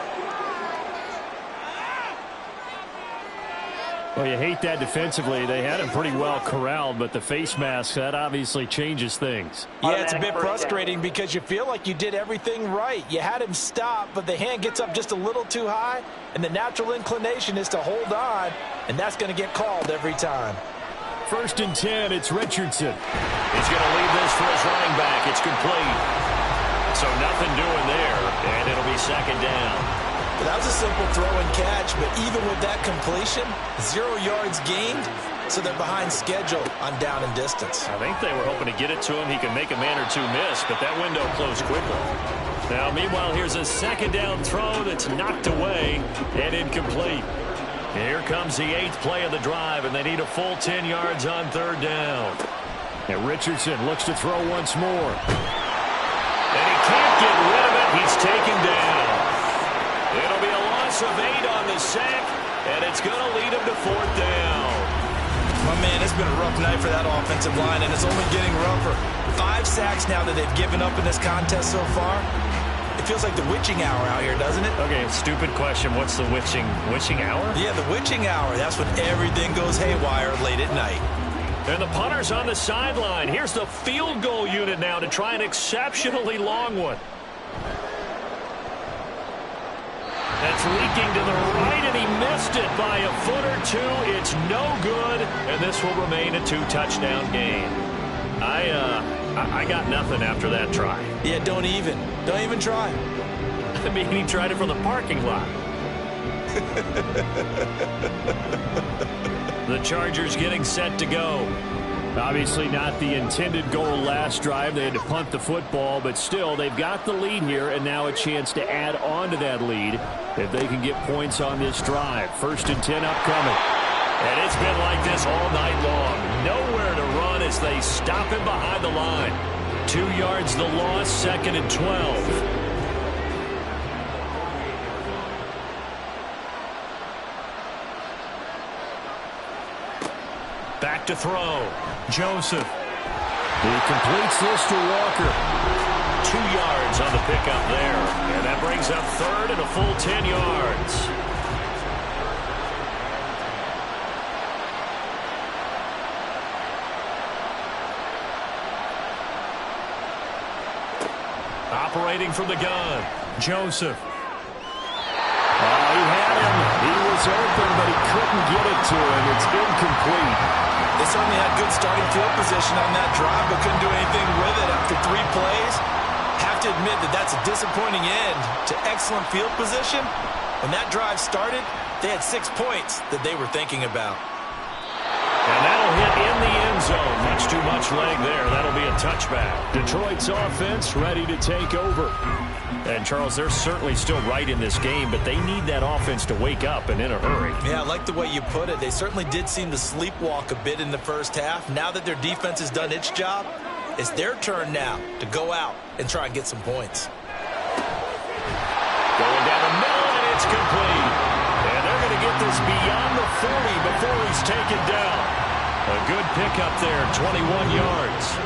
Well, you hate that defensively. They had him pretty well corralled, but the face mask, that obviously changes things. Yeah, it's a bit frustrating because you feel like you did everything right. You had him stop, but the hand gets up just a little too high, and the natural inclination is to hold on, and that's going to get called every time. 1st and 10, it's Richardson. He's going to leave this for his running back. It's complete. So nothing doing there, and it'll be 2nd down. But that was a simple throw and catch, but even with that completion, 0 yards gained, so they're behind schedule on down and distance. I think they were hoping to get it to him. He could make a man or two miss, but that window closed quickly. Now, meanwhile, here's a 2nd down throw that's knocked away and incomplete. Here comes the 8th play of the drive, and they need a full 10 yards on 3rd down. And Richardson looks to throw once more. And he can't get rid of it. He's taken down. It'll be a loss of 8 on the sack, and it's going to lead him to 4th down. My man, it's been a rough night for that offensive line, and it's only getting rougher. 5 sacks now that they've given up in this contest so far. It feels like the witching hour out here, doesn't it? Okay, stupid question. What's the witching hour? Yeah, the witching hour. That's when everything goes haywire late at night. And the punter's on the sideline. Here's the field goal unit now to try an exceptionally long one. That's leaking to the right, and he missed it by a foot or two. It's no good, and this will remain a 2-touchdown game. I got nothing after that try. Yeah, don't even try. I mean, he tried it from the parking lot. The Chargers getting set to go. Obviously not the intended goal last drive. They had to punt the football, but still, they've got the lead here, and now a chance to add on to that lead if they can get points on this drive. 1st and 10 upcoming. And it's been like this all night long. Nowhere to run as they stop him behind the line. 2 yards the loss, 2nd and 12. Back to throw. Joseph. He completes this to Walker. 2 yards on the pickup there. And that brings up 3rd and a full 10 yards. Operating from the gun, Joseph. He had him. He was open, but he couldn't get it to him. It's incomplete. They certainly had good starting field position on that drive, but couldn't do anything with it after 3 plays. Have to admit that that's a disappointing end to excellent field position. When that drive started, they had 6 points that they were thinking about. And that'll hit in the end zone. Much too much leg there. That'll be a touchback. Detroit's offense ready to take over. And, Charles, they're certainly still right in this game, but they need that offense to wake up and in a hurry. Yeah, I like the way you put it. They certainly did seem to sleepwalk a bit in the first half. Now that their defense has done its job, it's their turn now to go out and try and get some points. Going down the middle, and it's complete. And they're going to get this beyond the 40 before he's taken down. A good pickup there, 21 yards.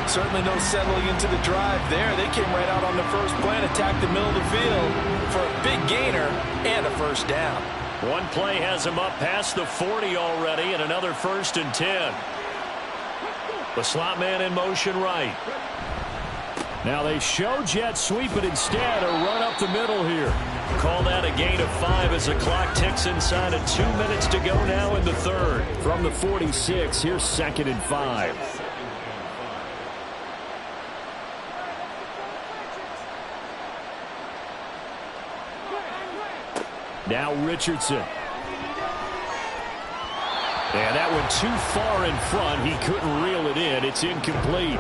Certainly no settling into the drive there. They came right out on the first play and attacked the middle of the field for a big gainer and a first down. One play has him up past the 40 already, and another 1st and 10. The slot man in motion right. Now they show jet sweep, but instead a run up the middle here. Call that a gain of 5 as the clock ticks inside of 2 minutes to go now in the third. From the 46, here's 2nd and 5. Now Richardson. And that went too far in front. He couldn't reel it in. It's incomplete.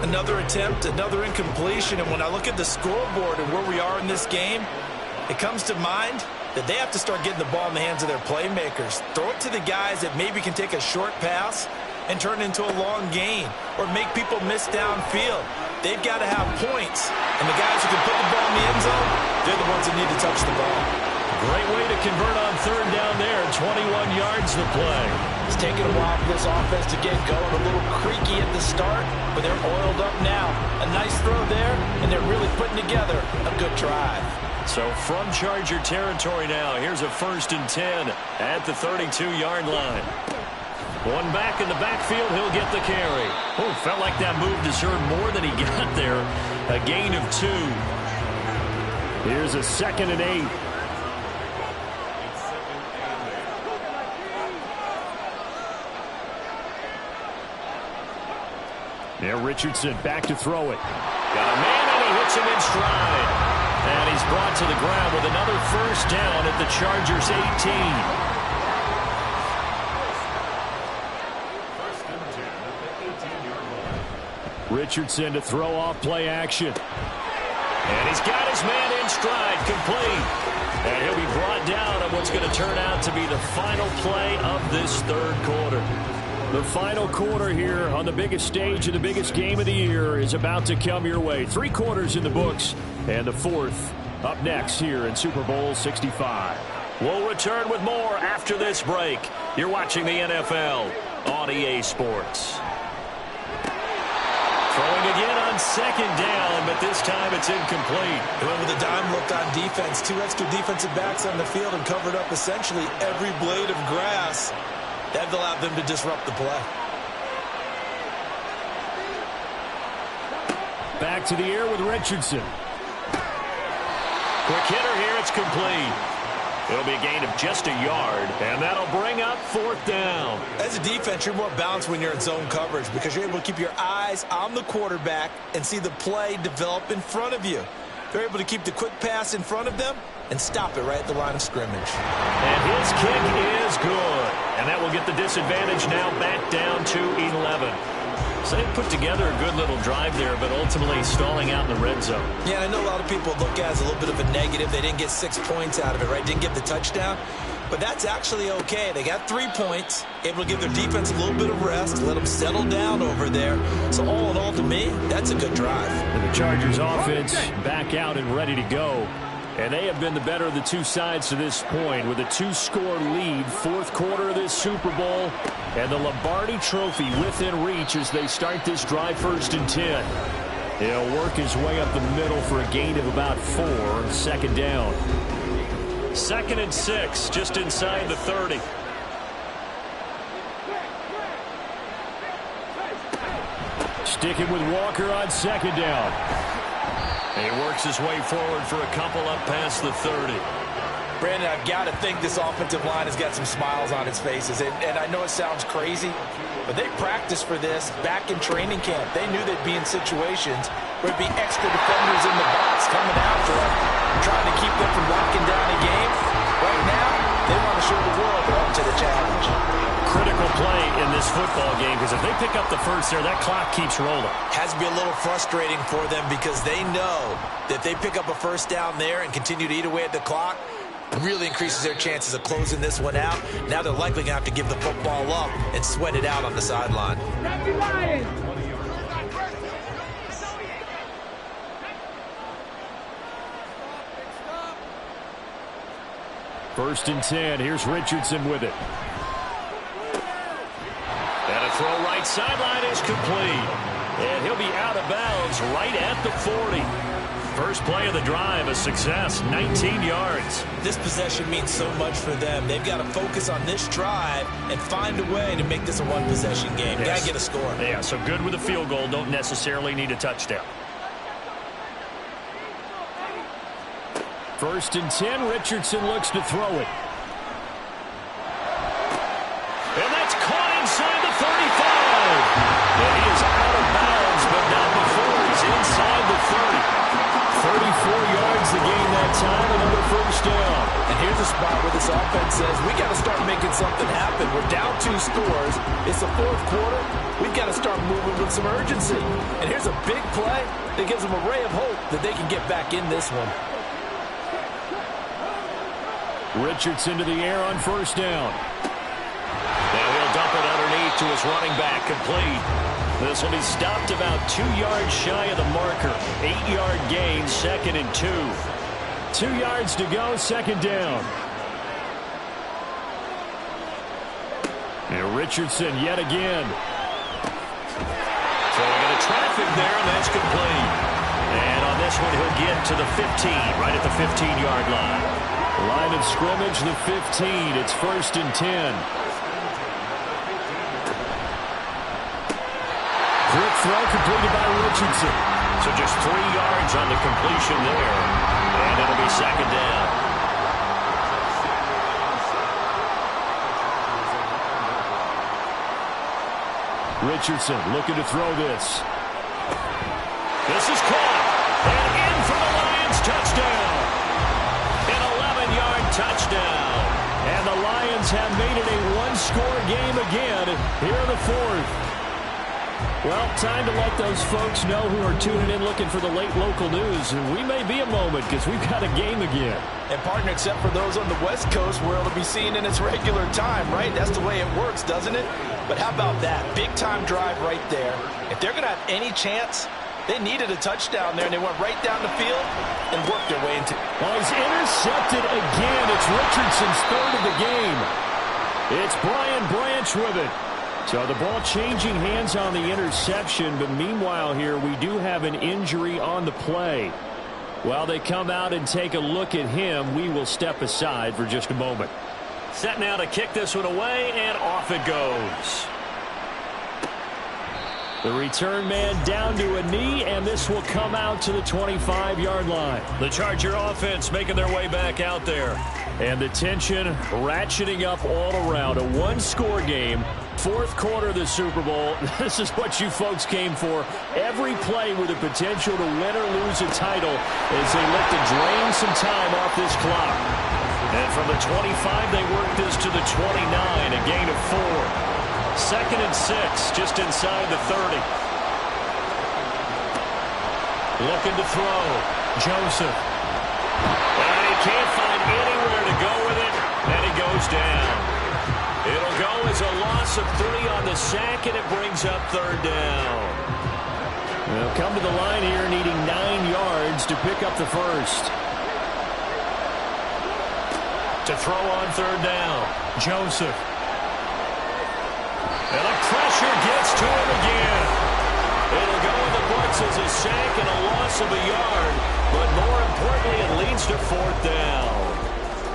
Another attempt, another incompletion. And when I look at the scoreboard and where we are in this game, it comes to mind that they have to start getting the ball in the hands of their playmakers. Throw it to the guys that maybe can take a short pass and turn it into a long gain or make people miss downfield. They've got to have points. And the guys who can put the ball in the end zone, they're the ones that need to touch the ball. Great way to convert on 3rd down there. 21 yards the play. It's taken a while for this offense to get going. A little creaky at the start, but they're oiled up now. A nice throw there, and they're really putting together a good drive. So from Charger territory now, here's a 1st and 10 at the 32-yard line. One back in the backfield, he'll get the carry. Oh, felt like that move deserved more than he got there. A gain of 2. Here's a 2nd and 8. Now Richardson back to throw it. Got a man, and he hits him in stride. And he's brought to the ground with another 1st down at the Chargers' 18. Richardson to throw off play action. And he's got his man in stride, complete. And he'll be brought down on what's going to turn out to be the final play of this 3rd quarter. The final quarter here on the biggest stage of the biggest game of the year is about to come your way. 3 quarters in the books, and the 4th up next here in Super Bowl 65. We'll return with more after this break. You're watching the NFL on EA Sports. Throwing again on 2nd down, but this time it's incomplete. They went with a dime look on defense. 2 extra defensive backs on the field and covered up essentially every blade of grass. That allowed them to disrupt the play. Back to the air with Richardson. Quick hitter here, it's complete. It'll be a gain of just a yard, and that'll bring up 4th down. As a defense, you're more balanced when you're in zone coverage because you're able to keep your eyes on the quarterback and see the play develop in front of you. They're able to keep the quick pass in front of them and stop it right at the line of scrimmage. And his kick is good. And that will get the disadvantage now back down to 11. So they put together a good little drive there, but ultimately stalling out in the red zone. Yeah, I know a lot of people look at it as a little bit of a negative. They didn't get 6 points out of it, right? Didn't get the touchdown. But that's actually okay. They got 3 points, able to give their defense a little bit of rest, let them settle down over there. So all in all, to me, that's a good drive. And the Chargers offense back out and ready to go. And they have been the better of the 2 sides to this point with a 2-score lead. 4th quarter of this Super Bowl. And the Lombardi Trophy within reach as they start this drive 1st and 10. He'll work his way up the middle for a gain of about 4. 2nd down. 2nd and 6, just inside the 30. Sticking with Walker on 2nd down. He works his way forward for a couple up past the 30. Brandon, I've got to think this offensive line has got some smiles on its faces. And I know it sounds crazy, but they practiced for this back in training camp. They knew they'd be in situations where there'd be extra defenders in the box coming after them, trying to keep them from locking down a game. Right now, they want to show the world they're up to the challenge. Critical play in this football game, because if they pick up the first there, that clock keeps rolling. Has to be a little frustrating for them because they know that if they pick up a first down there and continue to eat away at the clock, really increases their chances of closing this one out. Now they're likely going to have to give the football up and sweat it out on the sideline. First and 10. Here's Richardson with it. And a throw right sideline is complete. And he'll be out of bounds right at the 40. First play of the drive, a success, 19 yards. This possession means so much for them. They've got to focus on this drive and find a way to make this a one-possession game. Yes. Got to get a score. Yeah, so good with a field goal, don't necessarily need a touchdown. First and 10. Richardson looks to throw it. And that's caught inside the 35. And he is out of bounds, but not before he's inside the 30. 34 yards the game that time, another first down. And here's a spot where this offense says, we got to start making something happen. We're down 2 scores. It's the fourth quarter. We've got to start moving with some urgency. And here's a big play that gives them a ray of hope that they can get back in this one. Richardson to the air on first down. Now he'll dump it underneath to his running back, complete. This will be stopped about 2 yards shy of the marker. 8-yard gain, 2nd and 2. 2 yards to go, second down. And Richardson yet again. Throwing into traffic there, and that's complete. And on this one, he'll get to the 15, right at the 15-yard line. Line of scrimmage, the 15. It's first and 10. Quick throw completed by Richardson. So just 3 yards on the completion there. And it'll be second down. Richardson looking to throw this. This is caught. And in for the Lions, touchdown. An 11-yard touchdown. And the Lions have made it a one-score game again here in the fourth. Well, time to let those folks know who are tuning in looking for the late local news. We may be a moment because we've got a game again. And partner, except for those on the West Coast where it'll be seen in its regular time, right? That's the way it works, doesn't it? But how about that? Big-time drive right there. If they're going to have any chance, they needed a touchdown there, and they went right down the field and worked their way into it. Well, he's intercepted again. It's Richardson's third of the game. It's Brian Branch with it. So the ball changing hands on the interception, but meanwhile here we do have an injury on the play. While they come out and take a look at him, we will step aside for just a moment. Set now to kick this one away, and off it goes. The return man down to a knee, and this will come out to the 25-yard line. The Charger offense making their way back out there. And the tension ratcheting up all around. A one-score game. Fourth quarter of the Super Bowl. This is what you folks came for. Every play with the potential to win or lose a title as they look to drain some time off this clock. And from the 25, they work this to the 29, a gain of 4. 2nd and 6, just inside the 30. Looking to throw. Joseph. And he can't find anywhere to go with it, and he goes down. It'll go as a loss of 3 on the sack, and it brings up third down. They'll come to the line here needing 9 yards to pick up the first. To throw on third down, Joseph. And the pressure gets to him again. It'll go in the books as a sack and a loss of a yard, but more importantly, it leads to fourth down.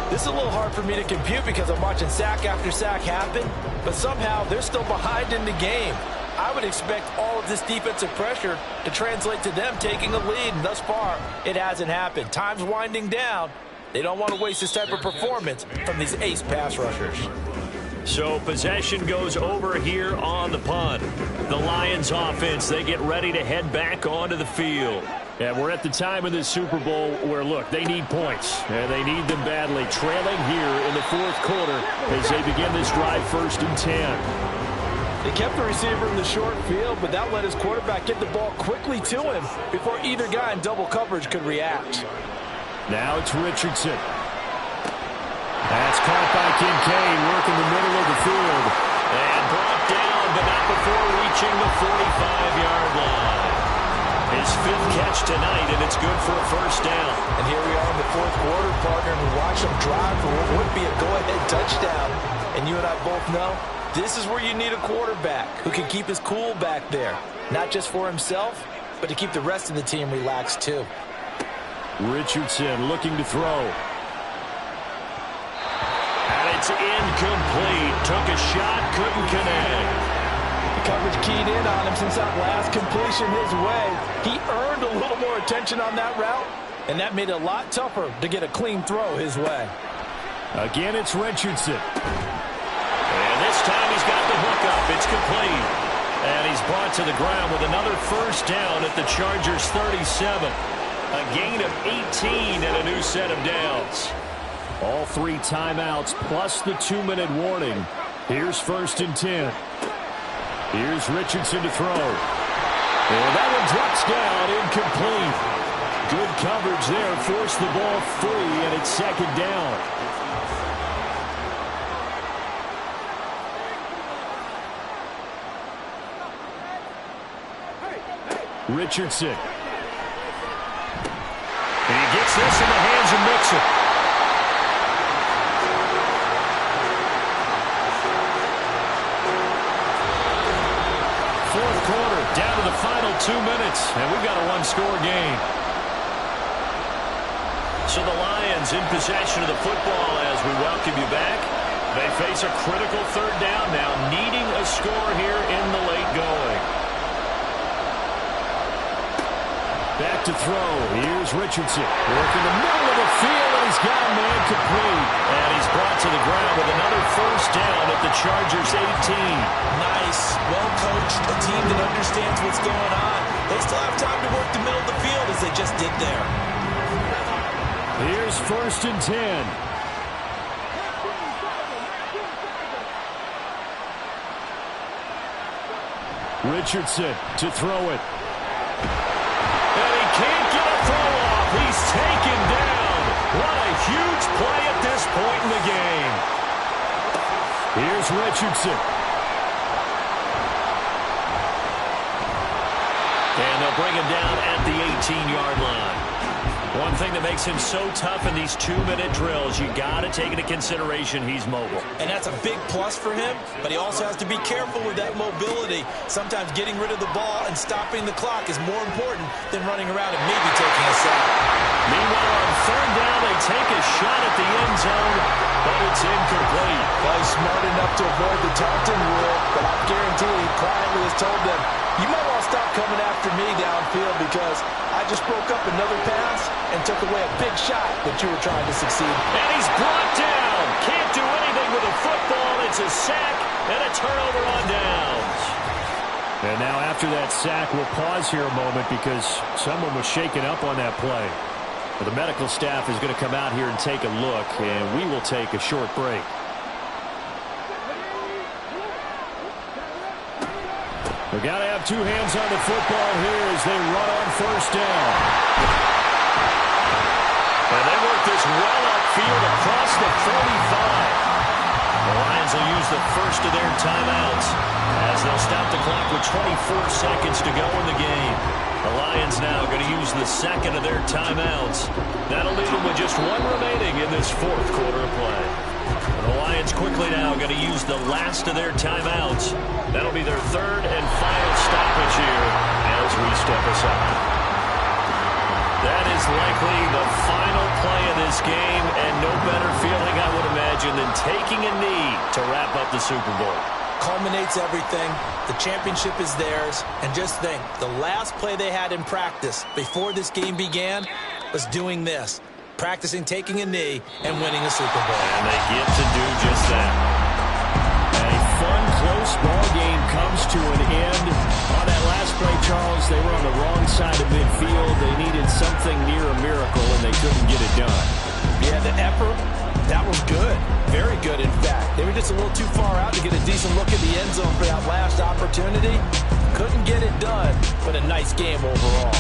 This is a little hard for me to compute because I'm watching sack after sack happen, but somehow they're still behind in the game. I would expect all of this defensive pressure to translate to them taking a lead. And thus far, it hasn't happened. Time's winding down. They don't want to waste this type of performance from these ace pass rushers. So possession goes over here on the punt. The Lions offense, they get ready to head back onto the field. And we're at the time in this Super Bowl where, look, they need points. And they need them badly. Trailing here in the fourth quarter as they begin this drive 1st and 10. They kept the receiver in the short field, but that let his quarterback get the ball quickly to him before either guy in double coverage could react. Now it's Richardson. That's caught by Kincaid, working the middle of the field. And brought down, but not before reaching the 45-yard line. His 5th catch tonight, and it's good for a first down. And here we are in the fourth quarter, partner, and we watch him drive for what would be a go-ahead touchdown. And you and I both know this is where you need a quarterback who can keep his cool back there, not just for himself, but to keep the rest of the team relaxed too. Richardson looking to throw. And it's incomplete. Took a shot, couldn't connect. The coverage keyed in on him since that last completion his way. He earned a little more attention on that route, and that made it a lot tougher to get a clean throw his way. Again, it's Richardson. And this time he's got the hook up. It's complete. And he's brought to the ground with another first down at the Chargers' 37. A gain of 18 and a new set of downs. All 3 timeouts plus the 2-minute warning. Here's 1st and 10. Here's Richardson to throw. And that one drops down, incomplete. Good coverage there, forced the ball free, and it's 2nd down. Richardson. And he gets this in the hands of Mixon. Fourth quarter, down to the final 2 minutes, and we've got a 1-score game. So the Lions in possession of the football as we welcome you back. They face a critical 3rd down now, needing a score here in the late going. Back to throw. Here's Richardson. Working the middle of the field, and he's got a man complete. And he's brought to the ground with another first down at the Chargers' 18. Nice, well-coached, a team that understands what's going on. They still have time to work the middle of the field as they just did there. Here's 1st and 10. Richardson to throw it. Can't get a throw off. He's taken down. What a huge play at this point in the game. Here's Richardson. And they'll bring him down at the 18-yard line. One thing that makes him so tough in these 2-minute drills, you got to take into consideration he's mobile. And that's a big plus for him, but he also has to be careful with that mobility. Sometimes getting rid of the ball and stopping the clock is more important than running around and maybe taking a sack. Meanwhile, on 3rd down, they take a shot at the end zone, but it's incomplete. Well, he's smart enough to avoid the taunting rule, but I guarantee he quietly has told them, you might want to stop coming after me downfield because I just broke up another pass and took away a big shot that you were trying to succeed. And he's brought down. Can't do anything with a football. It's a sack and a turnover on downs. And now after that sack, we'll pause here a moment because someone was shaken up on that play. Well, the medical staff is going to come out here and take a look, and we will take a short break. We've got to have 2 hands on the football here as they run on 1st down. And they work this well upfield across the 45. The Lions will use the first of their timeouts as they'll stop the clock with 24 seconds to go in the game. The Lions now going to use the second of their timeouts. That'll leave them with just 1 remaining in this fourth quarter of play. The Lions quickly now going to use the last of their timeouts. That'll be their 3rd and final stoppage here as we step aside. That is likely the final play of this game, and no better feeling, I would imagine, than taking a knee to wrap up the Super Bowl. culminates everything. The championship is theirs. And just think, the last play they had in practice before this game began was doing this, practicing taking a knee and winning a Super Bowl. And they get to do just that. A fun, close ball game comes to an end. On that last play, Charles, they were on the wrong side of midfield. They needed something near a miracle, and they couldn't get it done. Yeah, the effort, that was good. Very good, in fact. They were just a little too far out to get a decent look at the end zone for that last opportunity. Couldn't get it done, but a nice game overall.